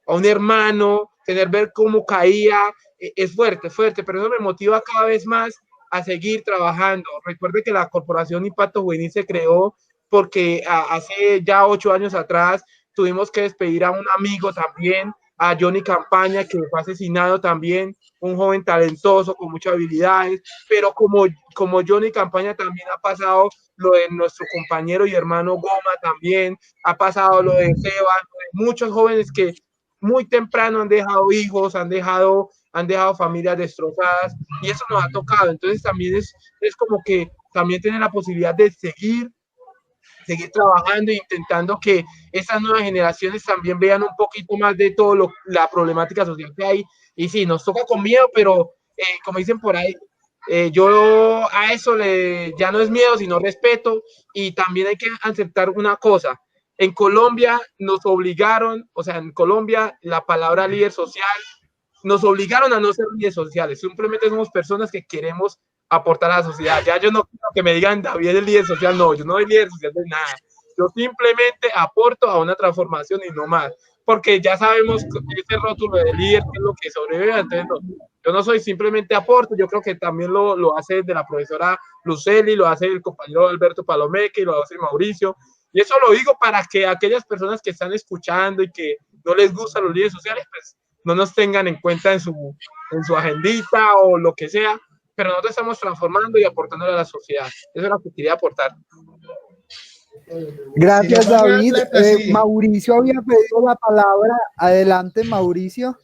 a un hermano, ver cómo caía, es fuerte, pero eso me motiva cada vez más a seguir trabajando. Recuerde que la Corporación Impacto Juvenil se creó porque hace ya 8 años atrás tuvimos que despedir a un amigo también, a Johnny Campaña, que fue asesinado también, un joven talentoso con muchas habilidades, pero como Johnny Campaña también ha pasado lo de nuestro compañero y hermano Goma también, ha pasado lo de Seba, muchos jóvenes que muy temprano han dejado hijos, han dejado familias destrozadas y eso nos ha tocado. Entonces también es como que también tener la posibilidad de seguir trabajando e intentando que esas nuevas generaciones también vean un poquito más de todo la problemática social que hay. Y sí, nos toca con miedo, pero como dicen por ahí, yo a eso ya no es miedo, sino respeto. Y también hay que aceptar una cosa. En Colombia nos obligaron, o sea, en Colombia la palabra líder social, nos obligaron a no ser líderes sociales. Simplemente somos personas que queremos aportar a la sociedad. Ya yo no quiero que me digan David es el líder social, no, yo no soy líder social de nada. Yo simplemente aporto a una transformación y no más. Porque ya sabemos ese rótulo de líder, que es lo que sobrevive. Entonces, no, yo no soy simplemente aporto, yo creo que también lo hace de la profesora Luceli, lo hace el compañero Alberto Palomeque y lo hace Mauricio. Y eso lo digo para que aquellas personas que están escuchando y que no les gustan los líderes sociales, pues no nos tengan en cuenta en su agendita o lo que sea, pero nosotros estamos transformando y aportando a la sociedad. Eso es lo que quería aportar. Gracias, Si nos van a dar David. plata, sí. Mauricio había pedido la palabra. Adelante, Mauricio.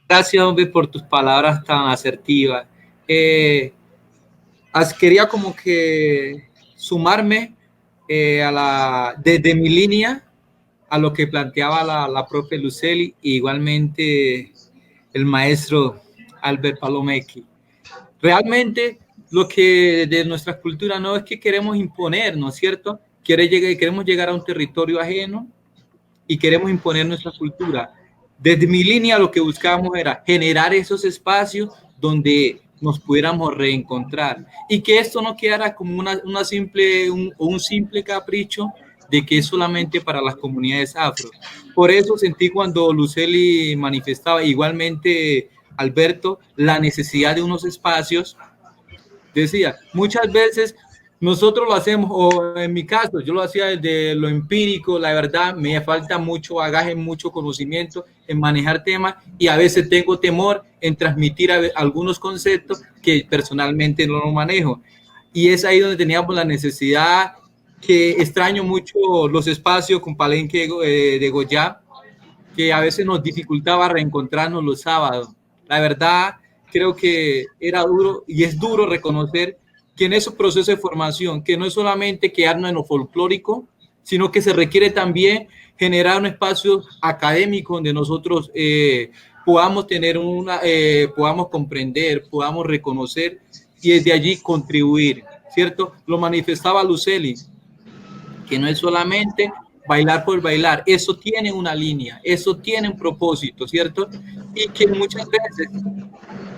Gracias, hombre, por tus palabras tan asertivas. Quería como que sumarme desde mi línea a lo que planteaba la profe Luceli, e igualmente el maestro Albert Palomeque. Realmente lo que de nuestra cultura no es que queremos imponer, ¿no es cierto? Queremos llegar a un territorio ajeno y queremos imponer nuestra cultura. Desde mi línea lo que buscábamos era generar esos espacios donde nos pudiéramos reencontrar y que esto no quedara como un simple capricho de que es solamente para las comunidades afro. Por eso sentí cuando Luceli manifestaba, igualmente Alberto, la necesidad de unos espacios. Decía, muchas veces nosotros lo hacemos, o en mi caso, yo lo hacía desde lo empírico, la verdad, me falta mucho bagaje, mucho conocimiento en manejar temas y a veces tengo temor en transmitir algunos conceptos que personalmente no lo manejo. Y es ahí donde teníamos la necesidad, que extraño mucho los espacios con Palenque de Goya, que a veces nos dificultaba reencontrarnos los sábados. La verdad, creo que era duro y es duro reconocer que en esos procesos de formación, que no es solamente quedarnos en lo folclórico, sino que se requiere también generar un espacio académico donde nosotros podamos tener podamos comprender, podamos reconocer y desde allí contribuir, ¿cierto? Lo manifestaba Luceli, que no es solamente bailar por bailar, eso tiene una línea, eso tiene un propósito, ¿cierto? Y que muchas veces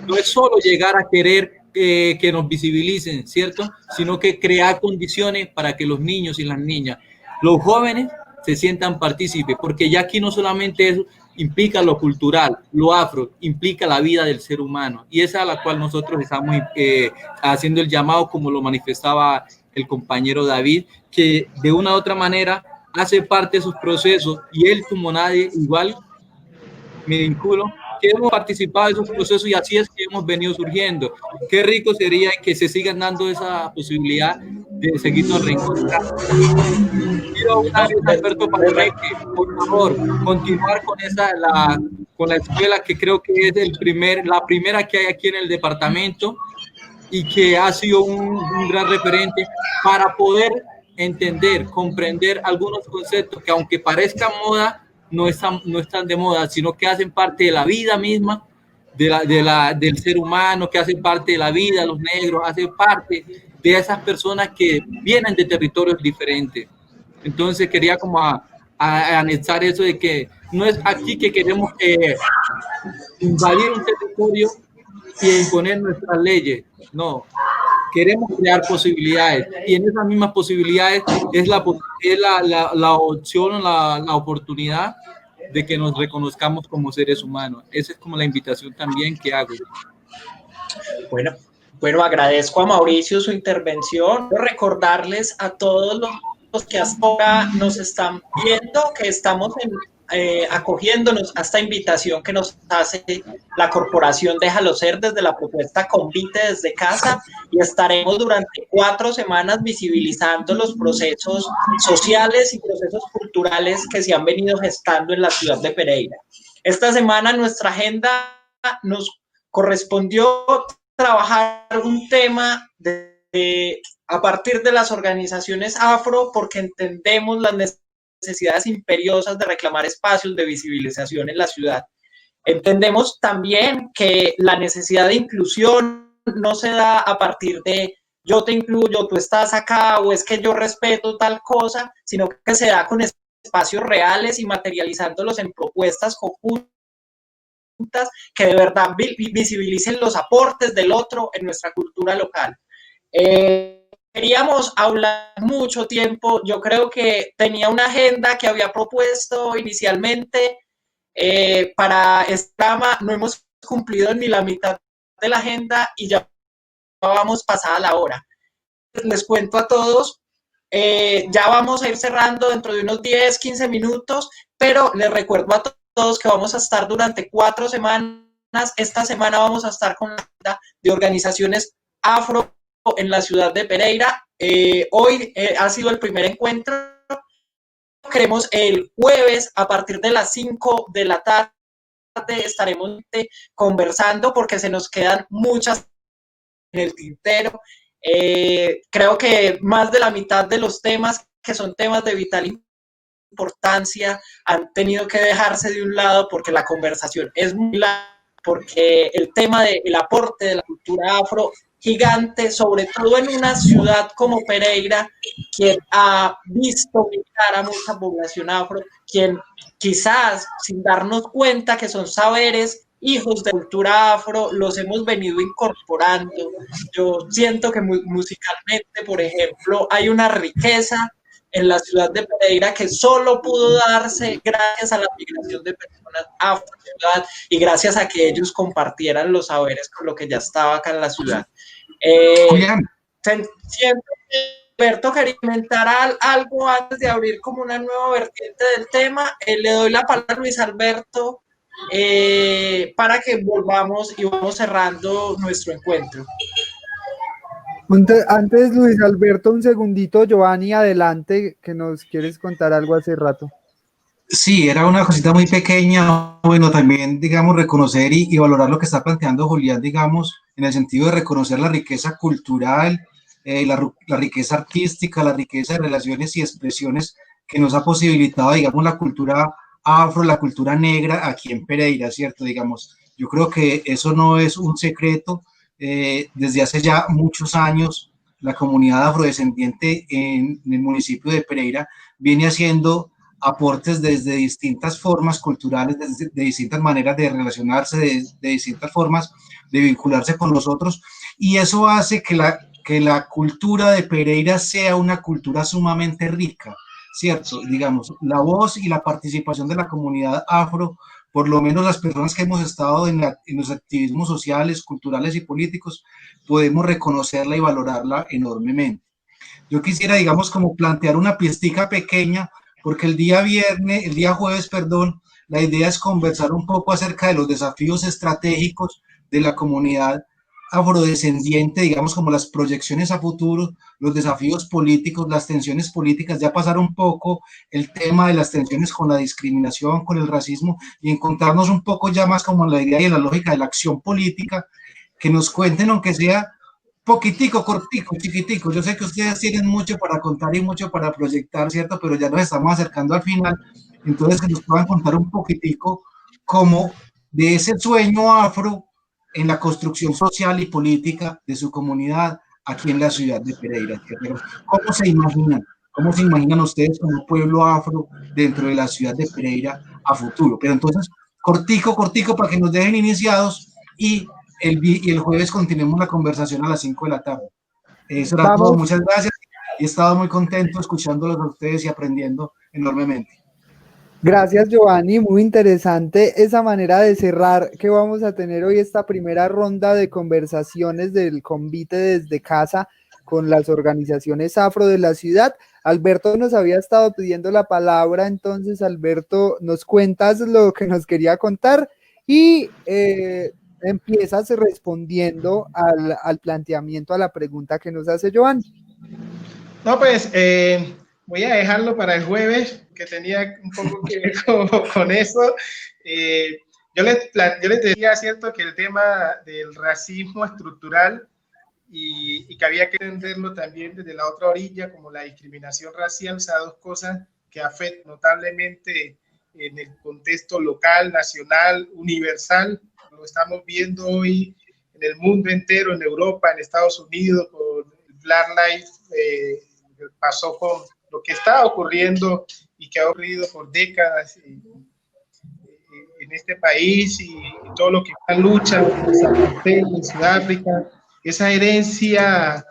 no es solo llegar a querer que nos visibilicen, ¿cierto? Sino que crear condiciones para que los niños y las niñas, los jóvenes, se sientan partícipes, porque ya aquí no solamente eso implica lo cultural, lo afro, implica la vida del ser humano, y esa a la cual nosotros estamos haciendo el llamado, como lo manifestaba el compañero David, que de una u otra manera hace parte de sus procesos, y él como nadie, igual me vinculo, que hemos participado de esos procesos y así es que hemos venido surgiendo. Qué rico sería que se sigan dando esa posibilidad de seguirnos reencontrando. Quiero una vez, Alberto Palomeque, por favor, continuar con con la escuela, que creo que es la primera que hay aquí en el departamento y que ha sido un gran referente para poder entender, comprender algunos conceptos que, aunque parezcan moda, no están de moda, sino que hacen parte de la vida misma del ser humano, que hacen parte de la vida de los negros, hacen parte de esas personas que vienen de territorios diferentes. Entonces quería como anexar eso de que no es aquí que queremos invadir un territorio y imponer nuestras leyes, no. Queremos crear posibilidades y en esas mismas posibilidades es la opción, la oportunidad de que nos reconozcamos como seres humanos. Esa es como la invitación también que hago. Bueno, agradezco a Mauricio su intervención. Quiero recordarles a todos los que hasta ahora nos están viendo que estamos acogiéndonos a esta invitación que nos hace la corporación Déjalo Ser desde la propuesta Convite desde casa, y estaremos durante 4 semanas visibilizando los procesos sociales y procesos culturales que se han venido gestando en la ciudad de Pereira. Esta semana nuestra agenda nos correspondió trabajar un tema a partir de las organizaciones afro, porque entendemos las necesidades imperiosas de reclamar espacios de visibilización en la ciudad. Entendemos también que la necesidad de inclusión no se da a partir de yo te incluyo, tú estás acá, o es que yo respeto tal cosa, sino que se da con espacios reales y materializándolos en propuestas conjuntas que de verdad visibilicen los aportes del otro en nuestra cultura local. Queríamos hablar mucho tiempo. Yo creo que tenía una agenda que había propuesto inicialmente para este programa. No hemos cumplido ni la mitad de la agenda y ya vamos pasada la hora. Les cuento a todos, ya vamos a ir cerrando dentro de unos 10, 15 minutos, pero les recuerdo a todos que vamos a estar durante 4 semanas. Esta semana vamos a estar con la de organizaciones afro en la ciudad de Pereira. Hoy ha sido el primer encuentro. Queremos el jueves a partir de las 5 de la tarde estaremos conversando porque se nos quedan muchas en el tintero. Creo que más de la mitad de los temas, que son temas de vital importancia, han tenido que dejarse de un lado porque la conversación es muy larga, porque el tema del aporte de la cultura afro gigante, sobre todo en una ciudad como Pereira, quien ha visto migrar a mucha población afro, quien quizás sin darnos cuenta que son saberes, hijos de cultura afro, los hemos venido incorporando. Yo siento que musicalmente, por ejemplo, hay una riqueza en la ciudad de Pereira que solo pudo darse gracias a la migración de personas afro y gracias a que ellos compartieran los saberes con lo que ya estaba acá en la ciudad. Siento que Alberto quería comentar algo antes de abrir como una nueva vertiente del tema. Le doy la palabra a Luis Alberto para que volvamos y vamos cerrando nuestro encuentro. Antes, Luis Alberto, un segundito, Giovanni, adelante, que nos quieres contar algo hace rato. Sí, era una cosita muy pequeña, bueno, también, digamos, reconocer y valorar lo que está planteando Julián, digamos, en el sentido de reconocer la riqueza cultural, la riqueza artística, la riqueza de relaciones y expresiones que nos ha posibilitado, digamos, la cultura afro, la cultura negra aquí en Pereira, ¿cierto? Digamos, yo creo que eso no es un secreto. Desde hace ya muchos años, la comunidad afrodescendiente en el municipio de Pereira viene haciendo aportes desde distintas formas culturales, de distintas maneras de relacionarse, de distintas formas de vincularse con los otros, y eso hace que la cultura de Pereira sea una cultura sumamente rica, ¿cierto? Digamos, la voz y la participación de la comunidad afro, por lo menos las personas que hemos estado en los activismos sociales, culturales y políticos, podemos reconocerla y valorarla enormemente. Yo quisiera, digamos, como plantear una piestica pequeña, porque el día jueves, la idea es conversar un poco acerca de los desafíos estratégicos de la comunidad afrodescendiente, digamos, como las proyecciones a futuro, los desafíos políticos, las tensiones políticas, ya pasar un poco el tema de las tensiones con la discriminación, con el racismo, y encontrarnos un poco ya más como en la idea y en la lógica de la acción política, que nos cuenten, aunque sea poquitico, cortico, chiquitico. Yo sé que ustedes tienen mucho para contar y mucho para proyectar, ¿cierto? Pero ya nos estamos acercando al final, entonces que nos puedan contar un poquitico como de ese sueño afro en la construcción social y política de su comunidad aquí en la ciudad de Pereira. ¿Cómo se imaginan? ¿Cómo se imaginan ustedes como pueblo afro dentro de la ciudad de Pereira a futuro? Pero entonces, cortico para que nos dejen iniciados y el jueves continuemos la conversación a las 5 de la tarde. Eso era todo. Muchas gracias. He estado muy contento escuchándolos a ustedes y aprendiendo enormemente. Gracias, Giovanni, muy interesante esa manera de cerrar que vamos a tener hoy esta primera ronda de conversaciones del convite desde casa con las organizaciones afro de la ciudad. Alberto nos había estado pidiendo la palabra, entonces Alberto, nos cuentas lo que nos quería contar y empiezas respondiendo al planteamiento, a la pregunta que nos hace Giovanni. No, pues voy a dejarlo para el jueves, que tenía un poco que ver con eso. Yo les decía, cierto, que el tema del racismo estructural y que había que entenderlo también desde la otra orilla, como la discriminación racial, o sea, dos cosas que afectan notablemente en el contexto local, nacional, universal. Lo estamos viendo hoy en el mundo entero, en Europa, en Estados Unidos, con Black Lives, pasó con lo que está ocurriendo y que ha ocurrido por décadas en este país y todo lo que está en lucha en Sudáfrica, esa herencia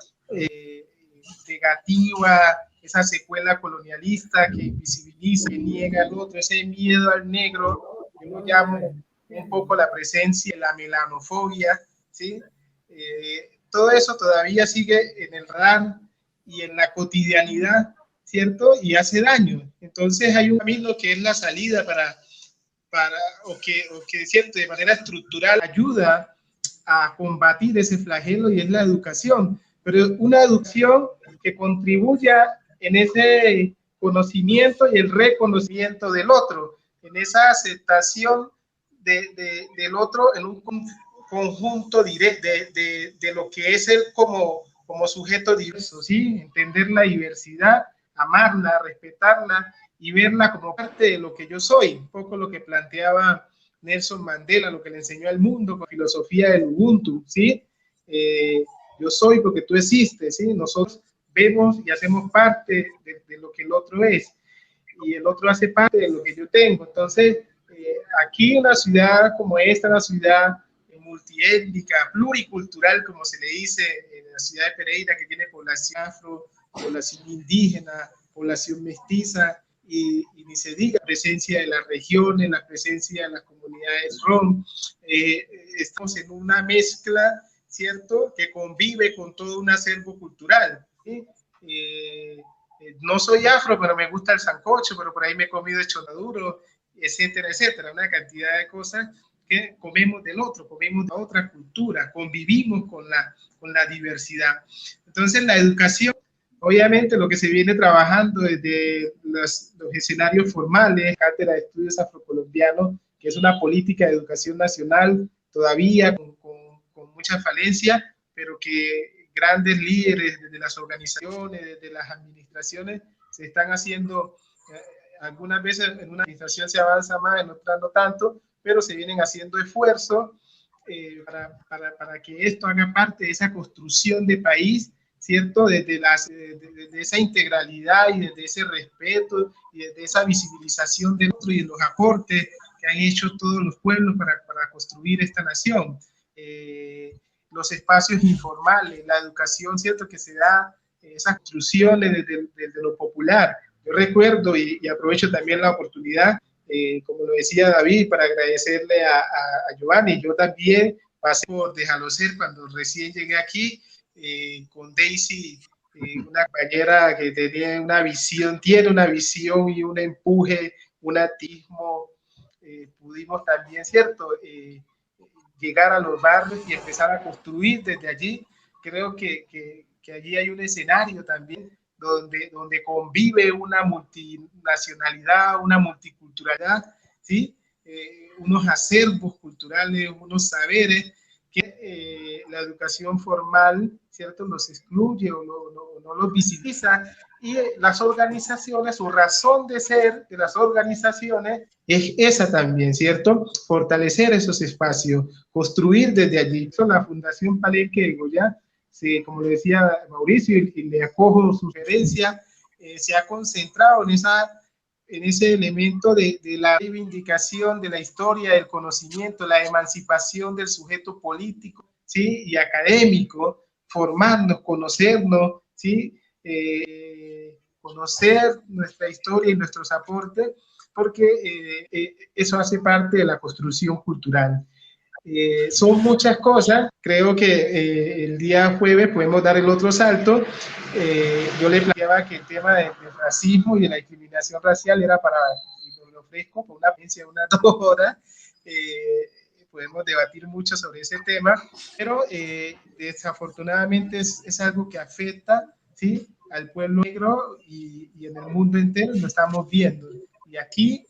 negativa, esa secuela colonialista que invisibiliza, que niega al otro, ese miedo al negro, yo lo llamo un poco la presencia, la melanofobia, ¿sí? Todo eso todavía sigue en el radar y en la cotidianidad, ¿cierto? Y hace daño. Entonces hay un camino que es la salida para o que ¿cierto? De manera estructural ayuda a combatir ese flagelo, y es la educación, pero una educación que contribuya en ese conocimiento y el reconocimiento del otro, en esa aceptación del otro en un conjunto de lo que es él como sujeto diverso, ¿sí? Entender la diversidad, amarla, respetarla y verla como parte de lo que yo soy, un poco lo que planteaba Nelson Mandela, lo que le enseñó al mundo con filosofía del Ubuntu, ¿sí? Yo soy porque tú existes, ¿sí? Nosotros vemos y hacemos parte de lo que el otro es, y el otro hace parte de lo que yo tengo. Entonces, aquí una ciudad como esta, una ciudad multiétnica, pluricultural, como se le dice, en la ciudad de Pereira, que tiene población afro, población indígena, población mestiza, y ni se diga la presencia de las regiones, la presencia de las comunidades rom. Estamos en una mezcla, ¿cierto?, que convive con todo un acervo cultural, ¿sí? No soy afro, pero me gusta el sancocho, pero por ahí me he comido el choladuro, etcétera, etcétera, una cantidad de cosas que comemos del otro, comemos de otra cultura, convivimos con la diversidad. Entonces, la educación, obviamente, lo que se viene trabajando desde los escenarios formales, Cátedra de Estudios Afrocolombianos, que es una política de educación nacional todavía con mucha falencia, pero que grandes líderes desde las organizaciones, desde las administraciones, se están haciendo, algunas veces en una administración se avanza más, en otra no tanto, pero se vienen haciendo esfuerzos para que esto haga parte de esa construcción de país, ¿cierto? Desde esa integralidad y desde ese respeto y desde esa visibilización del otro y de los aportes que han hecho todos los pueblos para construir esta nación. Los espacios informales, la educación, ¿cierto? Que se da, esas construcciones desde lo popular. Yo recuerdo y aprovecho también la oportunidad, como lo decía David, para agradecerle a Giovanni. Yo también pasé por Déjalo Ser cuando recién llegué aquí, con Daisy, una compañera que tiene una visión y un empuje, un activismo. Pudimos también, ¿cierto?, llegar a los barrios y empezar a construir desde allí. Creo que allí hay un escenario también donde convive una multinacionalidad, una multiculturalidad, ¿sí? Unos acervos culturales, unos saberes que la educación formal, ¿cierto?, los excluye o no los visibiliza, y las organizaciones, su razón de ser de las organizaciones es esa también, ¿cierto? Fortalecer esos espacios, construir desde allí. La Fundación Palenque de Goya, como le decía Mauricio, y le acojo su sugerencia, se ha concentrado en ese elemento de la reivindicación de la historia, del conocimiento, la emancipación del sujeto político, ¿sí?, y académico, formarnos, conocernos, ¿sí?, conocer nuestra historia y nuestros aportes, porque eso hace parte de la construcción cultural. Son muchas cosas. Creo que el día jueves podemos dar el otro salto. Yo le planteaba que el tema del racismo y de la discriminación racial era y lo ofrezco por una ponencia de unas 2 horas. Podemos debatir mucho sobre ese tema, pero desafortunadamente es algo que afecta, ¿sí?, al pueblo negro y en el mundo entero lo estamos viendo. Y aquí,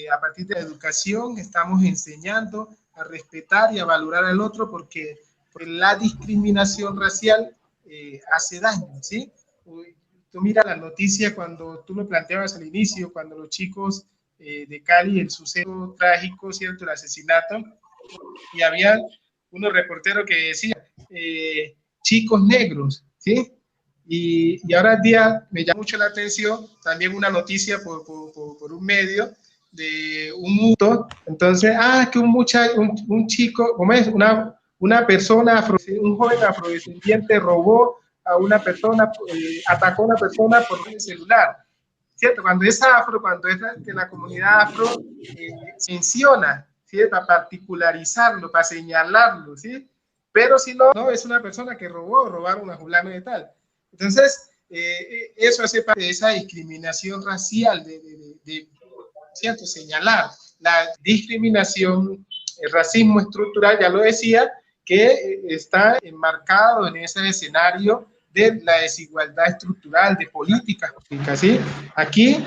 a partir de la educación, estamos enseñando a respetar y a valorar al otro, porque la discriminación racial hace daño, ¿sí? Tú mira la noticia cuando tú lo planteabas al inicio, cuando los chicos de Cali, el suceso trágico, ¿cierto?, el asesinato, y había unos reporteros que decían chicos negros, ¿sí? Y ahora el día me llama mucho la atención también una noticia por un medio de un muto. Entonces, que un chico, ¿cómo es? Una persona, un joven afrodescendiente robó a una persona, atacó a una persona por el celular, ¿cierto? Cuando es afro, cuando es de la comunidad afro, se menciona, ¿sí?, para particularizarlo, para señalarlo, ¿sí? Pero si no, es una persona que robaron a fulano de tal. Entonces, eso hace parte de esa discriminación racial, ¿cierto?, señalar la discriminación, el racismo estructural, ya lo decía, que está enmarcado en ese escenario de la desigualdad estructural, de políticas públicas, ¿sí? Aquí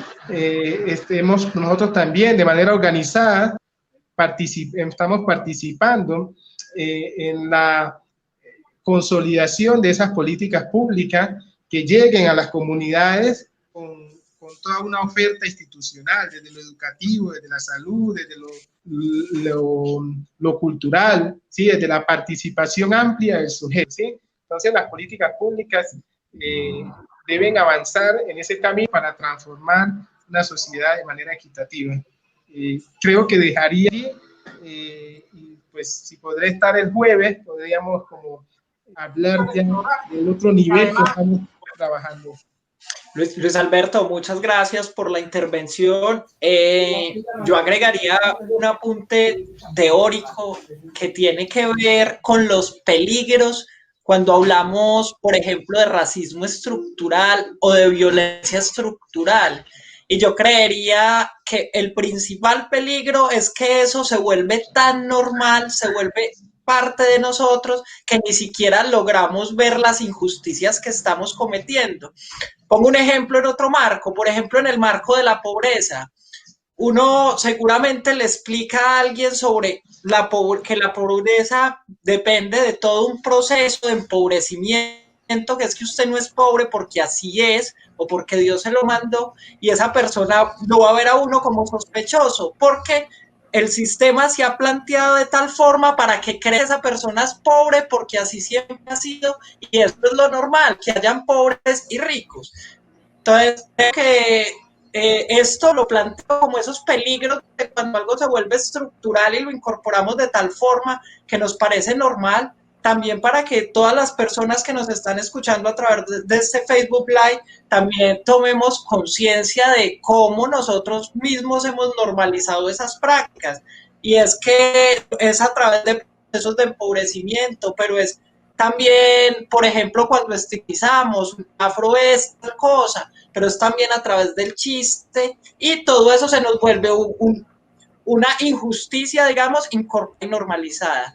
nosotros también de manera organizada estamos participando en la consolidación de esas políticas públicas que lleguen a las comunidades con toda una oferta institucional, desde lo educativo, desde la salud, desde lo cultural, ¿sí? Desde la participación amplia del sujeto, ¿sí? Entonces las políticas públicas deben avanzar en ese camino para transformar una sociedad de manera equitativa. Creo que dejaría, y pues si podré estar el jueves, podríamos como hablar ya del otro nivel que estamos trabajando. Luis Alberto, muchas gracias por la intervención. Yo agregaría un apunte teórico que tiene que ver con los peligros cuando hablamos, por ejemplo, de racismo estructural o de violencia estructural. Y yo creería que el principal peligro es que eso se vuelve tan normal, se vuelve parte de nosotros, que ni siquiera logramos ver las injusticias que estamos cometiendo. Pongo un ejemplo en otro marco, por ejemplo, en el marco de la pobreza. Uno seguramente le explica a alguien sobre que la pobreza depende de todo un proceso de empobrecimiento, que es que usted no es pobre porque así es o porque Dios se lo mandó, y esa persona lo va a ver a uno como sospechoso, porque el sistema se ha planteado de tal forma para que cree esa persona es pobre porque así siempre ha sido, y eso es lo normal, que hayan pobres y ricos. Entonces, creo que esto lo planteo como esos peligros de cuando algo se vuelve estructural y lo incorporamos de tal forma que nos parece normal, también para que todas las personas que nos están escuchando a través de este Facebook Live también tomemos conciencia de cómo nosotros mismos hemos normalizado esas prácticas. Y es que es a través de procesos de empobrecimiento, pero es también, por ejemplo, cuando estigmatizamos, afro es tal cosa, pero es también a través del chiste, y todo eso se nos vuelve una injusticia, digamos, normalizada.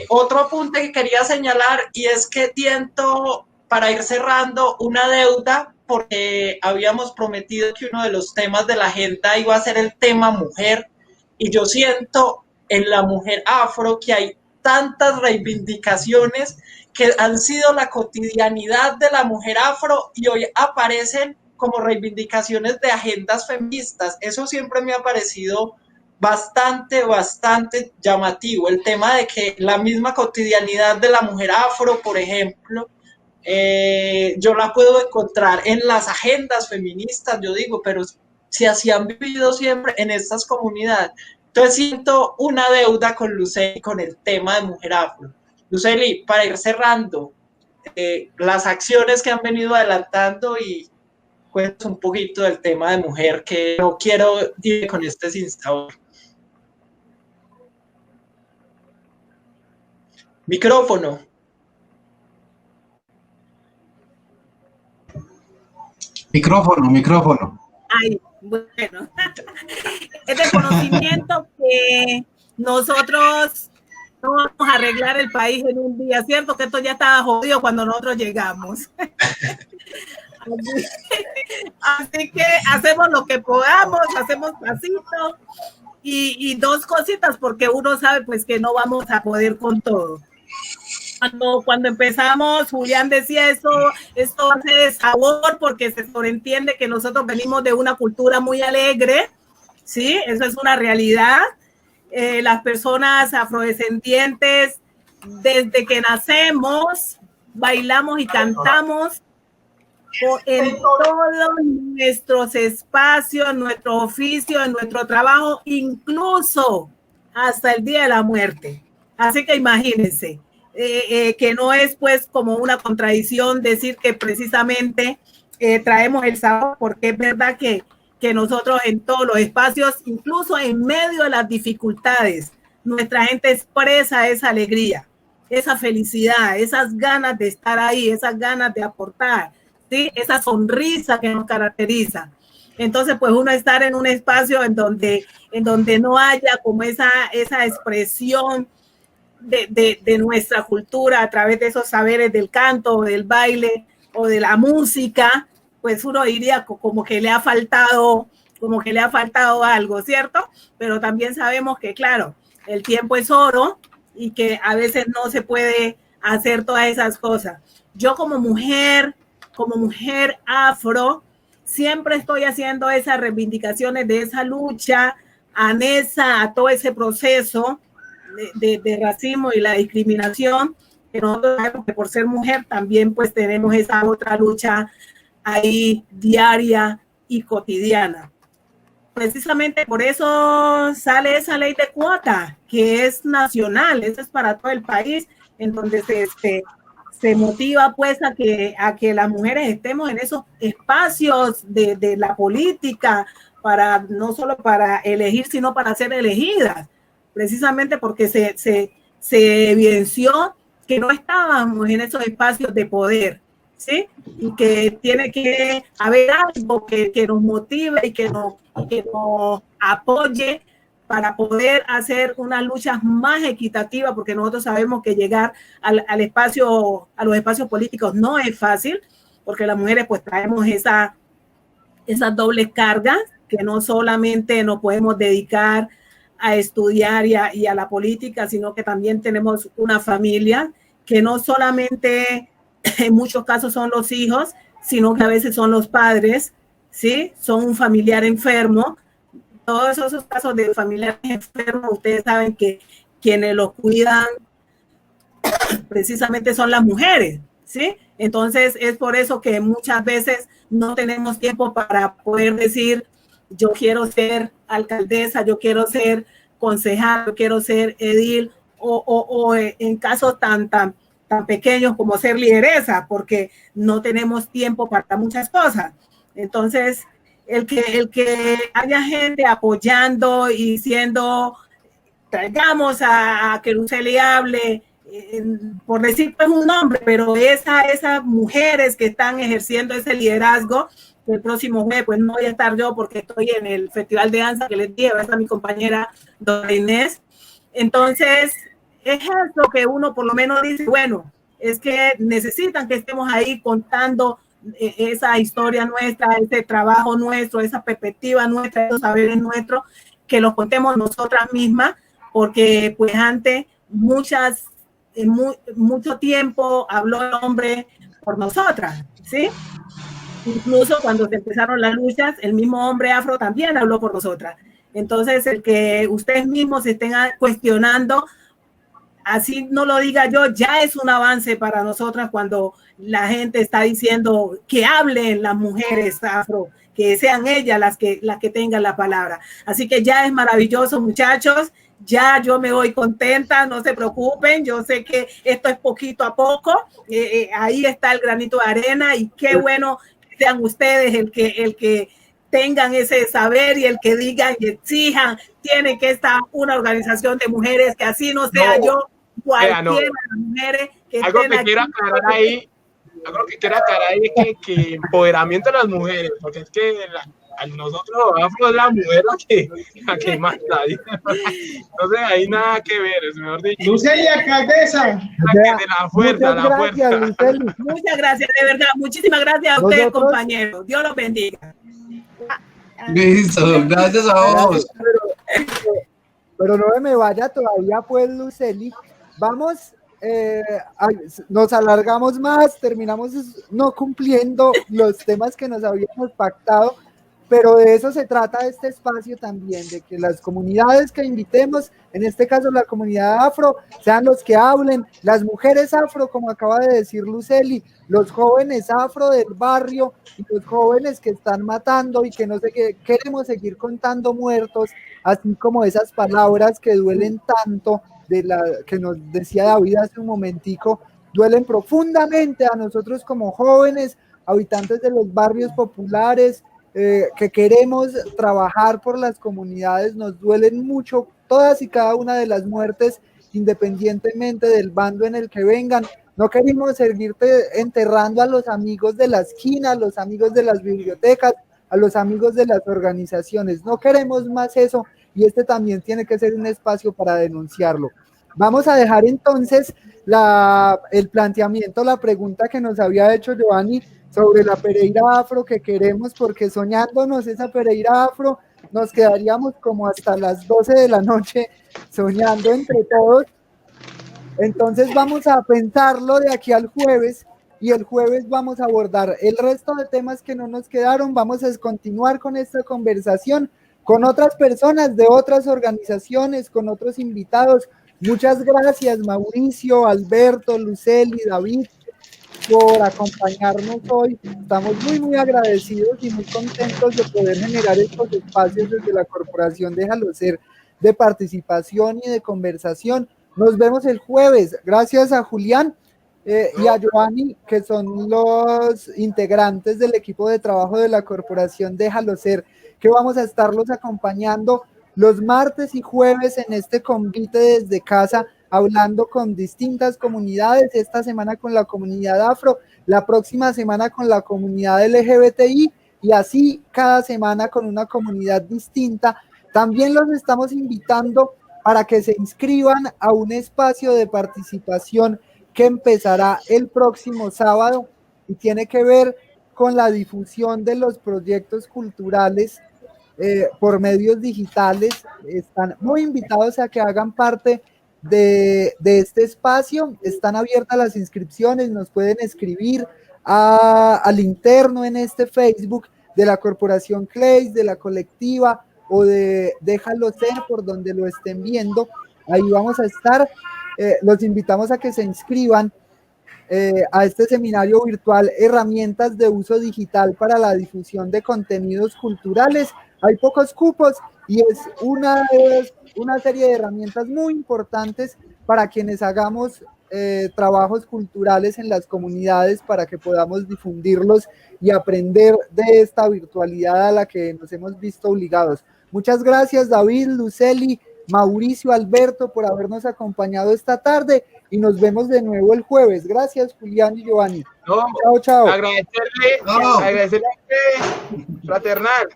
Otro apunte que quería señalar, y es que siento, para ir cerrando, una deuda, porque habíamos prometido que uno de los temas de la agenda iba a ser el tema mujer, y yo siento en la mujer afro que hay tantas reivindicaciones que han sido la cotidianidad de la mujer afro y hoy aparecen como reivindicaciones de agendas feministas. Eso siempre me ha parecido bastante llamativo, el tema de que la misma cotidianidad de la mujer afro, por ejemplo, yo la puedo encontrar en las agendas feministas, yo digo, pero si así han vivido siempre en estas comunidades. Entonces siento una deuda con Lucely, con el tema de mujer afro. Lucely, para ir cerrando, las acciones que han venido adelantando, y cuéntanos un poquito del tema de mujer, que no quiero ir con este sinsabor. Micrófono. Micrófono. Ay, bueno, es de conocimiento que nosotros no vamos a arreglar el país en un día, ¿cierto? Que esto ya estaba jodido cuando nosotros llegamos. Así que hacemos lo que podamos, hacemos pasito y dos cositas, porque uno sabe pues que no vamos a poder con todo. Cuando empezamos, Julián decía esto hace sabor porque se sobreentiende que nosotros venimos de una cultura muy alegre, ¿sí? Eso es una realidad. Las personas afrodescendientes, desde que nacemos, bailamos y cantamos en todos nuestros espacios, en nuestro oficio, en nuestro trabajo, incluso hasta el día de la muerte. Así que imagínense. Que no es pues como una contradicción decir que precisamente traemos el sabor, porque es verdad que nosotros en todos los espacios, incluso en medio de las dificultades, nuestra gente expresa esa alegría, esa felicidad, esas ganas de estar ahí, esas ganas de aportar, ¿sí? Esa sonrisa que nos caracteriza. Entonces, pues uno estar en un espacio en donde no haya como esa expresión de nuestra cultura a través de esos saberes del canto, del baile o de la música, pues uno diría como que le ha faltado algo, ¿cierto? Pero también sabemos que, claro, el tiempo es oro y que a veces no se puede hacer todas esas cosas. Yo como mujer afro, siempre estoy haciendo esas reivindicaciones de esa lucha, a todo ese proceso de racismo y la discriminación, que nosotros sabemos que por ser mujer también pues tenemos esa otra lucha ahí diaria y cotidiana. Precisamente por eso sale esa ley de cuota, que es nacional, eso es para todo el país, en donde se motiva pues a que las mujeres estemos en esos espacios de la política, no solo para elegir, sino para ser elegidas, precisamente porque se evidenció que no estábamos en esos espacios de poder, ¿sí? Y que tiene que haber algo que nos motive y que nos apoye para poder hacer unas luchas más equitativas, porque nosotros sabemos que llegar a los espacios políticos no es fácil, porque las mujeres pues traemos esas dobles cargas, que no solamente nos podemos dedicar a estudiar y a la política, sino que también tenemos una familia, que no solamente en muchos casos son los hijos, sino que a veces son los padres, ¿sí? Son un familiar enfermo. Todos esos casos de familiares enfermos, ustedes saben que quienes los cuidan precisamente son las mujeres, ¿sí? Entonces es por eso que muchas veces no tenemos tiempo para poder decir, yo quiero ser alcaldesa, yo quiero ser concejal, yo quiero ser edil, o en casos tan pequeños como ser lideresa, porque no tenemos tiempo para muchas cosas. Entonces, el que haya gente apoyando y diciendo, traigamos a que Lucely hable, por decir pues un nombre, pero esas mujeres que están ejerciendo ese liderazgo, el próximo jueves pues no voy a estar yo porque estoy en el festival de danza que les dije, va a estar mi compañera Dora Inés. Entonces, es eso que uno por lo menos dice, bueno, es que necesitan que estemos ahí contando esa historia nuestra, ese trabajo nuestro, esa perspectiva nuestra, esos saberes nuestros, que los contemos nosotras mismas, porque pues antes mucho tiempo habló el hombre por nosotras, ¿sí? Incluso cuando se empezaron las luchas, el mismo hombre afro también habló por nosotras. Entonces, el que ustedes mismos se estén cuestionando, así no lo diga yo, ya es un avance para nosotras cuando la gente está diciendo que hablen las mujeres afro, que sean ellas las que tengan la palabra. Así que ya es maravilloso, muchachos. Ya yo me voy contenta, no se preocupen, yo sé que esto es poquito a poco, ahí está el granito de arena y qué bueno que sean ustedes el que tengan ese saber y el que digan y exijan, tiene que estar una organización de mujeres, que así no sea yo, cualquiera de las mujeres que algo que quiero aclarar ahí, es que empoderamiento de las mujeres, porque es que nosotros afro es la mujer la que manda. Entonces ahí nada que ver, es mejor dicho. Lucely, alcaldesa. De la fuerza, la fuerza. Muchas gracias, de verdad. Muchísimas gracias a ustedes, compañeros. Dios los bendiga. Listo, gracias a vos. Pero no me vaya todavía, pues, Lucely. Vamos, nos alargamos más, terminamos no cumpliendo los temas que nos habíamos pactado, pero de eso se trata este espacio también, de que las comunidades que invitemos, en este caso la comunidad afro, sean los que hablen, las mujeres afro, como acaba de decir Lucely, los jóvenes afro del barrio y los jóvenes que están matando y que no sé qué, queremos seguir contando muertos, así como esas palabras que duelen tanto, que nos decía David hace un momentico, duelen profundamente a nosotros como jóvenes, habitantes de los barrios populares, que queremos trabajar por las comunidades, nos duelen mucho todas y cada una de las muertes, independientemente del bando en el que vengan. No queremos seguirte enterrando a los amigos de la esquina, a los amigos de las bibliotecas, a a los amigos de las organizaciones. No queremos más eso y este también tiene que ser un espacio para denunciarlo. Vamos a dejar entonces el planteamiento, la pregunta que nos había hecho Giovanni sobre la Pereira Afro que queremos, porque soñándonos esa Pereira Afro nos quedaríamos como hasta las 12 de la noche soñando entre todos. Entonces vamos a pensarlo de aquí al jueves y el jueves vamos a abordar el resto de temas que no nos quedaron. Vamos a continuar con esta conversación con otras personas de otras organizaciones, con otros invitados. Muchas gracias, Mauricio, Alberto, Luceli, David, por acompañarnos hoy. Estamos muy agradecidos y muy contentos de poder generar estos espacios desde la Corporación Déjalo Ser de participación y de conversación. Nos vemos el jueves. Gracias a Julián y a Giovanni, que son los integrantes del equipo de trabajo de la Corporación Déjalo Ser, que vamos a estarlos acompañando los martes y jueves en este convite desde casa, hablando con distintas comunidades, esta semana con la comunidad afro, la próxima semana con la comunidad LGBTI y así cada semana con una comunidad distinta. También los estamos invitando para que se inscriban a un espacio de participación que empezará el próximo sábado y tiene que ver con la difusión de los proyectos culturales por medios digitales. Están muy invitados a que hagan parte de este espacio. Están abiertas las inscripciones, nos pueden escribir al interno en este Facebook de la Corporación CLEIS, de la colectiva o de Déjalo Ser, por donde lo estén viendo. Ahí vamos a estar. Los invitamos a que se inscriban a este seminario virtual, herramientas de uso digital para la difusión de contenidos culturales. Hay pocos cupos y es una serie de herramientas muy importantes para quienes hagamos trabajos culturales en las comunidades, para que podamos difundirlos y aprender de esta virtualidad a la que nos hemos visto obligados. Muchas gracias, David, Luceli, Mauricio, Alberto, por habernos acompañado esta tarde y nos vemos de nuevo el jueves. Gracias, Julián y Giovanni. Chao. Agradecerle fraternal.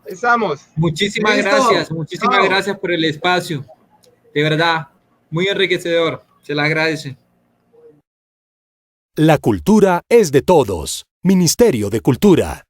Estamos. Muchísimas gracias por el espacio. De verdad, muy enriquecedor. Se la agradece. La cultura es de todos. Ministerio de Cultura.